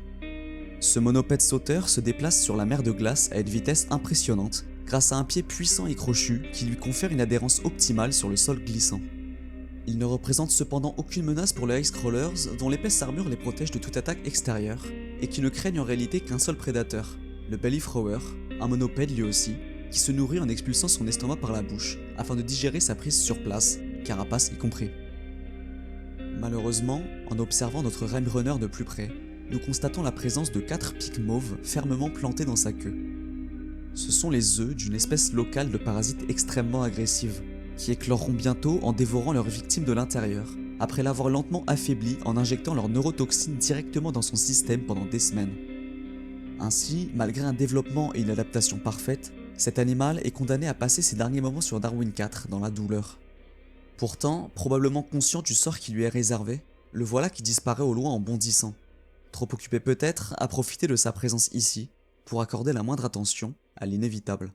Ce monopède sauteur se déplace sur la mer de glace à une vitesse impressionnante, grâce à un pied puissant et crochu qui lui confère une adhérence optimale sur le sol glissant. Il ne représente cependant aucune menace pour les Ice Crawlers, dont l'épaisse armure les protège de toute attaque extérieure, et qui ne craignent en réalité qu'un seul prédateur, le Belly Thrower, un monopède lui aussi, qui se nourrit en expulsant son estomac par la bouche, afin de digérer sa prise sur place, carapace y compris. Malheureusement, en observant notre Rime Runner de plus près, nous constatons la présence de 4 pics mauves fermement plantés dans sa queue. Ce sont les œufs d'une espèce locale de parasites extrêmement agressive, qui écloreront bientôt en dévorant leurs victimes de l'intérieur, après l'avoir lentement affaibli en injectant leurs neurotoxines directement dans son système pendant des semaines. Ainsi, malgré un développement et une adaptation parfaite, cet animal est condamné à passer ses derniers moments sur Darwin 4 dans la douleur. Pourtant, probablement conscient du sort qui lui est réservé, le voilà qui disparaît au loin en bondissant, trop occupé peut-être à profiter de sa présence ici pour accorder la moindre attention à l'inévitable.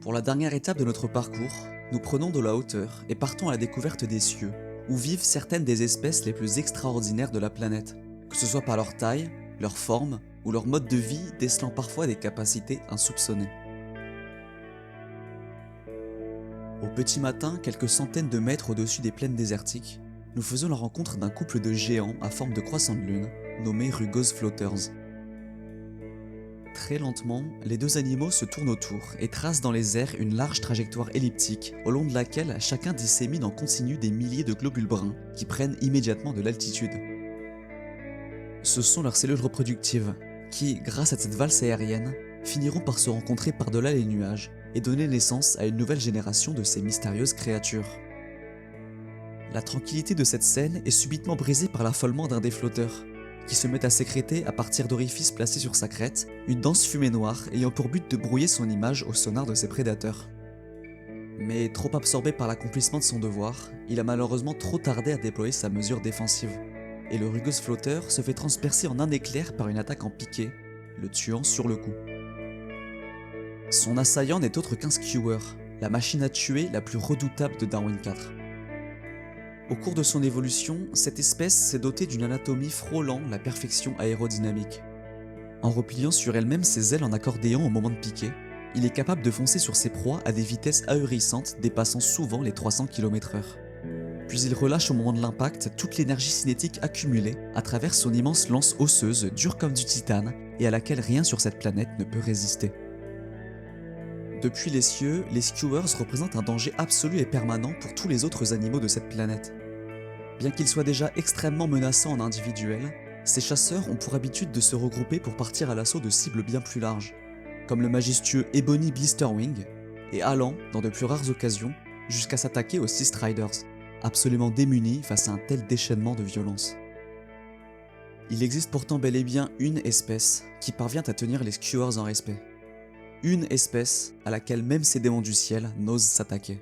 Pour la dernière étape de notre parcours, nous prenons de la hauteur et partons à la découverte des cieux, où vivent certaines des espèces les plus extraordinaires de la planète, que ce soit par leur taille, leur forme ou leur mode de vie décelant parfois des capacités insoupçonnées. Au petit matin, quelques centaines de mètres au-dessus des plaines désertiques, nous faisons la rencontre d'un couple de géants à forme de croissant de lune, nommés Rugose Floaters. Très lentement, les deux animaux se tournent autour et tracent dans les airs une large trajectoire elliptique au long de laquelle chacun dissémine en continu des milliers de globules bruns qui prennent immédiatement de l'altitude. Ce sont leurs cellules reproductives, qui, grâce à cette valse aérienne, finiront par se rencontrer par-delà les nuages et donner naissance à une nouvelle génération de ces mystérieuses créatures. La tranquillité de cette scène est subitement brisée par l'affolement d'un des flotteurs, qui se met à sécréter à partir d'orifices placés sur sa crête une dense fumée noire ayant pour but de brouiller son image au sonar de ses prédateurs. Mais trop absorbé par l'accomplissement de son devoir, il a malheureusement trop tardé à déployer sa mesure défensive, et le rugueux flotteur se fait transpercer en un éclair par une attaque en piqué, le tuant sur le coup. Son assaillant n'est autre qu'un skewer, la machine à tuer la plus redoutable de Darwin 4. Au cours de son évolution, cette espèce s'est dotée d'une anatomie frôlant la perfection aérodynamique. En repliant sur elle-même ses ailes en accordéon au moment de piquer, il est capable de foncer sur ses proies à des vitesses ahurissantes dépassant souvent les 300 km/h. Puis il relâche au moment de l'impact toute l'énergie cinétique accumulée à travers son immense lance osseuse dure comme du titane et à laquelle rien sur cette planète ne peut résister. Depuis les cieux, les skewers représentent un danger absolu et permanent pour tous les autres animaux de cette planète. Bien qu'ils soient déjà extrêmement menaçants en individuel, ces chasseurs ont pour habitude de se regrouper pour partir à l'assaut de cibles bien plus larges, comme le majestueux Ebony Blisterwing, et allant, dans de plus rares occasions, jusqu'à s'attaquer aux Sea Striders, absolument démunis face à un tel déchaînement de violence. Il existe pourtant bel et bien une espèce qui parvient à tenir les skewers en respect. Une espèce à laquelle même ces démons du ciel n'osent s'attaquer.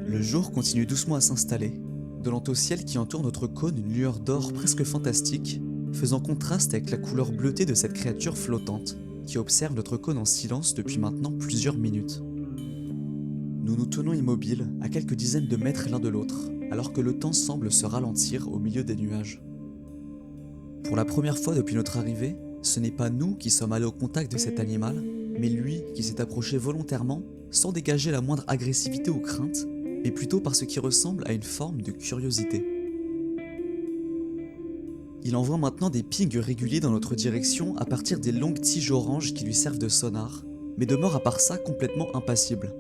Le jour continue doucement à s'installer, donnant au ciel qui entoure notre cône une lueur d'or presque fantastique, faisant contraste avec la couleur bleutée de cette créature flottante qui observe notre cône en silence depuis maintenant plusieurs minutes. Nous nous tenons immobiles, à quelques dizaines de mètres l'un de l'autre, alors que le temps semble se ralentir au milieu des nuages. Pour la première fois depuis notre arrivée, ce n'est pas nous qui sommes allés au contact de cet animal, mais lui qui s'est approché volontairement, sans dégager la moindre agressivité ou crainte, mais plutôt par ce qui ressemble à une forme de curiosité. Il envoie maintenant des pings réguliers dans notre direction à partir des longues tiges oranges qui lui servent de sonar, mais demeure à part ça complètement impassible.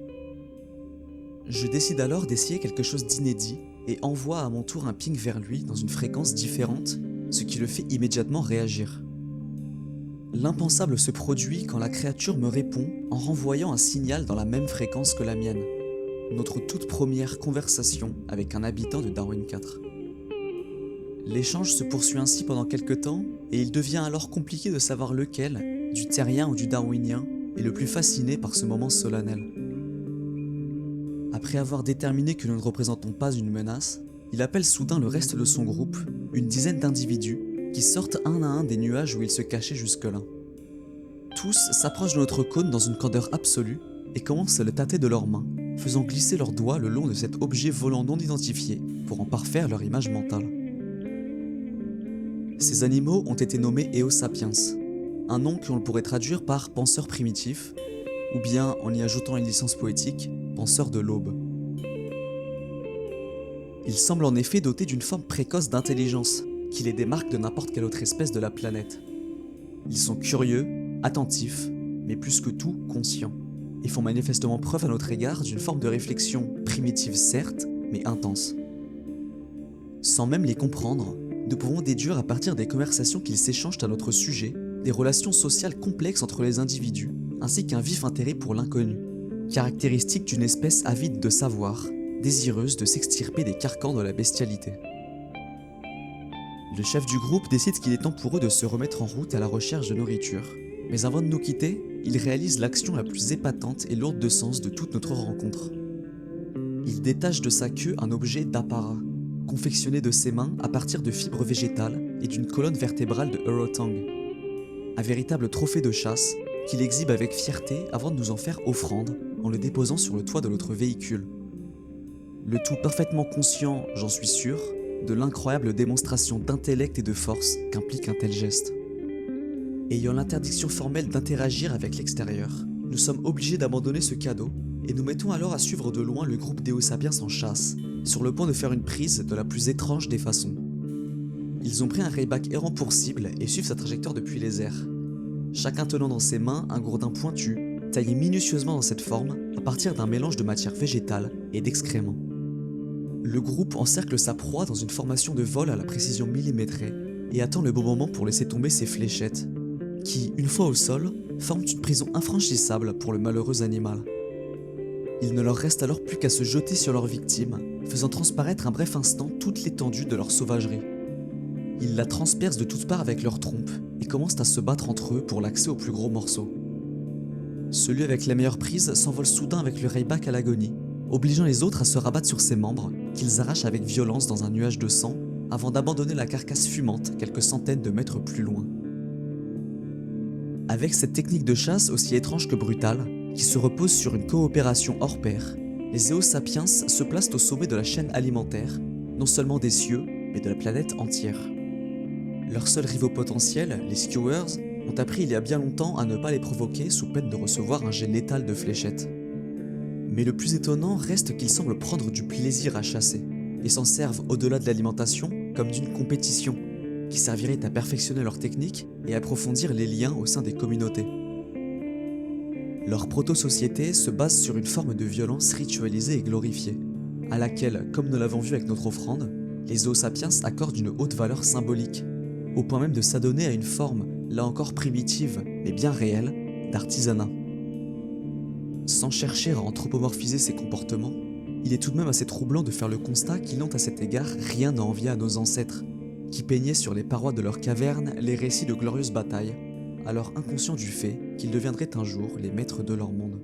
Je décide alors d'essayer quelque chose d'inédit et envoie à mon tour un ping vers lui dans une fréquence différente, ce qui le fait immédiatement réagir. L'impensable se produit quand la créature me répond en renvoyant un signal dans la même fréquence que la mienne. Notre toute première conversation avec un habitant de Darwin 4. L'échange se poursuit ainsi pendant quelques temps, et il devient alors compliqué de savoir lequel, du terrien ou du darwinien, est le plus fasciné par ce moment solennel. Après avoir déterminé que nous ne représentons pas une menace, il appelle soudain le reste de son groupe, une dizaine d'individus, qui sortent un à un des nuages où ils se cachaient jusque-là. Tous s'approchent de notre cône dans une candeur absolue et commencent à le tâter de leurs mains, faisant glisser leurs doigts le long de cet objet volant non identifié pour en parfaire leur image mentale. Ces animaux ont été nommés Eosapiens, un nom que l'on pourrait traduire par penseur primitif, ou bien, en y ajoutant une licence poétique, penseur de l'aube. Ils semblent en effet dotés d'une forme précoce d'intelligence, qui les démarque de n'importe quelle autre espèce de la planète. Ils sont curieux, attentifs, mais plus que tout conscients, et font manifestement preuve à notre égard d'une forme de réflexion primitive certes, mais intense. Sans même les comprendre, nous pouvons déduire à partir des conversations qu'ils s'échangent à notre sujet des relations sociales complexes entre les individus, ainsi qu'un vif intérêt pour l'inconnu, caractéristique d'une espèce avide de savoir, désireuse de s'extirper des carcans de la bestialité. Le chef du groupe décide qu'il est temps pour eux de se remettre en route à la recherche de nourriture, mais avant de nous quitter, il réalise l'action la plus épatante et lourde de sens de toute notre rencontre. Il détache de sa queue un objet d'apparat, confectionné de ses mains à partir de fibres végétales et d'une colonne vertébrale de Urotang. Un véritable trophée de chasse qu'il exhibe avec fierté avant de nous en faire offrande en le déposant sur le toit de notre véhicule. Le tout parfaitement conscient, j'en suis sûr, de l'incroyable démonstration d'intellect et de force qu'implique un tel geste. Ayant l'interdiction formelle d'interagir avec l'extérieur, nous sommes obligés d'abandonner ce cadeau et nous mettons alors à suivre de loin le groupe d'Eosapiens en chasse, sur le point de faire une prise de la plus étrange des façons. Ils ont pris un Rayback errant pour cible et suivent sa trajectoire depuis les airs. Chacun tenant dans ses mains un gourdin pointu, taillé minutieusement dans cette forme à partir d'un mélange de matière végétale et d'excréments. Le groupe encercle sa proie dans une formation de vol à la précision millimétrée et attend le bon moment pour laisser tomber ses fléchettes, qui, une fois au sol, forment une prison infranchissable pour le malheureux animal. Il ne leur reste alors plus qu'à se jeter sur leur victime, faisant transparaître un bref instant toute l'étendue de leur sauvagerie. Ils la transpercent de toutes parts avec leurs trompes et commencent à se battre entre eux pour l'accès aux plus gros morceaux. Celui avec la meilleure prise s'envole soudain avec le Rayback à l'agonie, obligeant les autres à se rabattre sur ses membres, qu'ils arrachent avec violence dans un nuage de sang, avant d'abandonner la carcasse fumante quelques centaines de mètres plus loin. Avec cette technique de chasse aussi étrange que brutale, qui se repose sur une coopération hors pair, les Eos sapiens se placent au sommet de la chaîne alimentaire, non seulement des cieux, mais de la planète entière. Leurs seuls rivaux potentiels, les Skewers, ont appris il y a bien longtemps à ne pas les provoquer sous peine de recevoir un jet létal de fléchettes. Mais le plus étonnant reste qu'ils semblent prendre du plaisir à chasser, et s'en servent au-delà de l'alimentation comme d'une compétition, qui servirait à perfectionner leur technique et approfondir les liens au sein des communautés. Leur proto-société se base sur une forme de violence ritualisée et glorifiée, à laquelle, comme nous l'avons vu avec notre offrande, les Homo sapiens accordent une haute valeur symbolique, au point même de s'adonner à une forme, là encore primitive, mais bien réelle, d'artisanat. Sans chercher à anthropomorphiser ces comportements, il est tout de même assez troublant de faire le constat qu'ils n'ont à cet égard rien à envier à nos ancêtres, qui peignaient sur les parois de leurs cavernes les récits de glorieuses batailles, alors inconscients du fait qu'ils deviendraient un jour les maîtres de leur monde.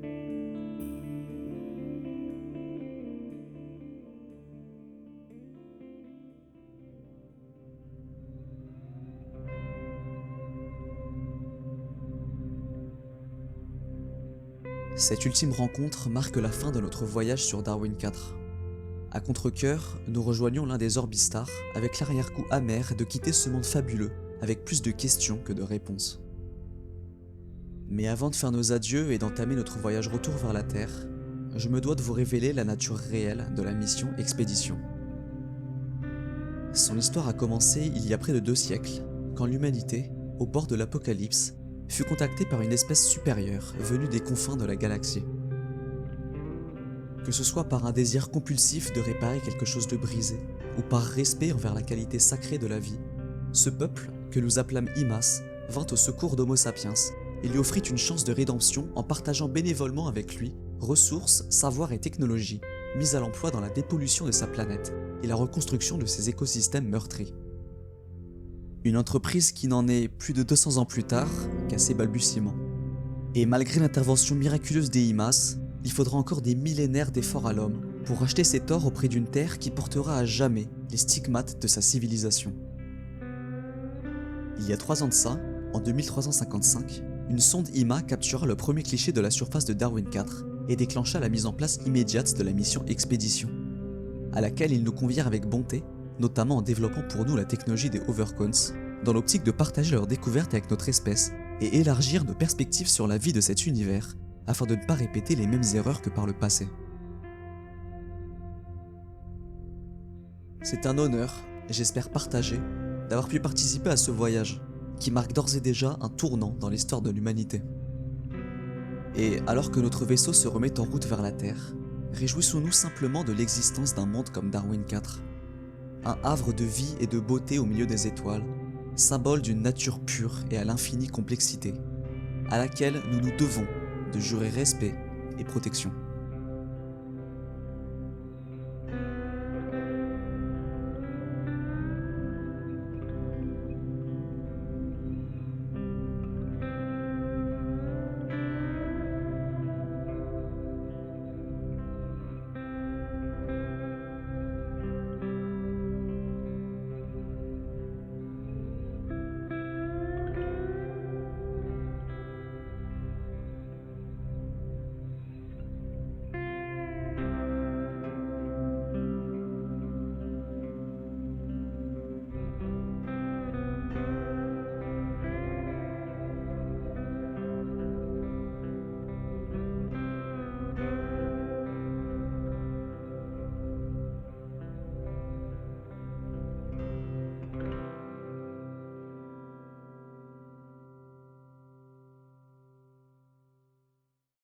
Cette ultime rencontre marque la fin de notre voyage sur Darwin 4. À contre-cœur, nous rejoignons l'un des Orbistars avec l'arrière-goût amer de quitter ce monde fabuleux avec plus de questions que de réponses. Mais avant de faire nos adieux et d'entamer notre voyage retour vers la Terre, je me dois de vous révéler la nature réelle de la mission Expédition. Son histoire a commencé il y a près de 2 siècles, quand l'humanité, au bord de l'apocalypse, fut contactée par une espèce supérieure venue des confins de la galaxie. Que ce soit par un désir compulsif de réparer quelque chose de brisé, ou par respect envers la qualité sacrée de la vie, ce peuple, que nous appelâmes Imas, vint au secours d'Homo sapiens et lui offrit une chance de rédemption en partageant bénévolement avec lui ressources, savoirs et technologies mises à l'emploi dans la dépollution de sa planète et la reconstruction de ses écosystèmes meurtris. Une entreprise qui n'en est, plus de 200 ans plus tard, qu'à ses balbutiements. Et malgré l'intervention miraculeuse des Imas, il faudra encore des millénaires d'efforts à l'homme pour racheter ses torts auprès d'une terre qui portera à jamais les stigmates de sa civilisation. Il y a 3 ans de ça, en 2355, une sonde IMA captura le premier cliché de la surface de Darwin 4 et déclencha la mise en place immédiate de la mission Expédition, à laquelle ils nous convièrent avec bonté, notamment en développant pour nous la technologie des Overcones, dans l'optique de partager leurs découvertes avec notre espèce et élargir nos perspectives sur la vie de cet univers, afin de ne pas répéter les mêmes erreurs que par le passé. C'est un honneur, et j'espère partagé, d'avoir pu participer à ce voyage, qui marque d'ores et déjà un tournant dans l'histoire de l'humanité. Et alors que notre vaisseau se remet en route vers la Terre, réjouissons-nous simplement de l'existence d'un monde comme Darwin 4, un havre de vie et de beauté au milieu des étoiles, symbole d'une nature pure et à l'infinie complexité, à laquelle nous nous devons de jurer respect et protection.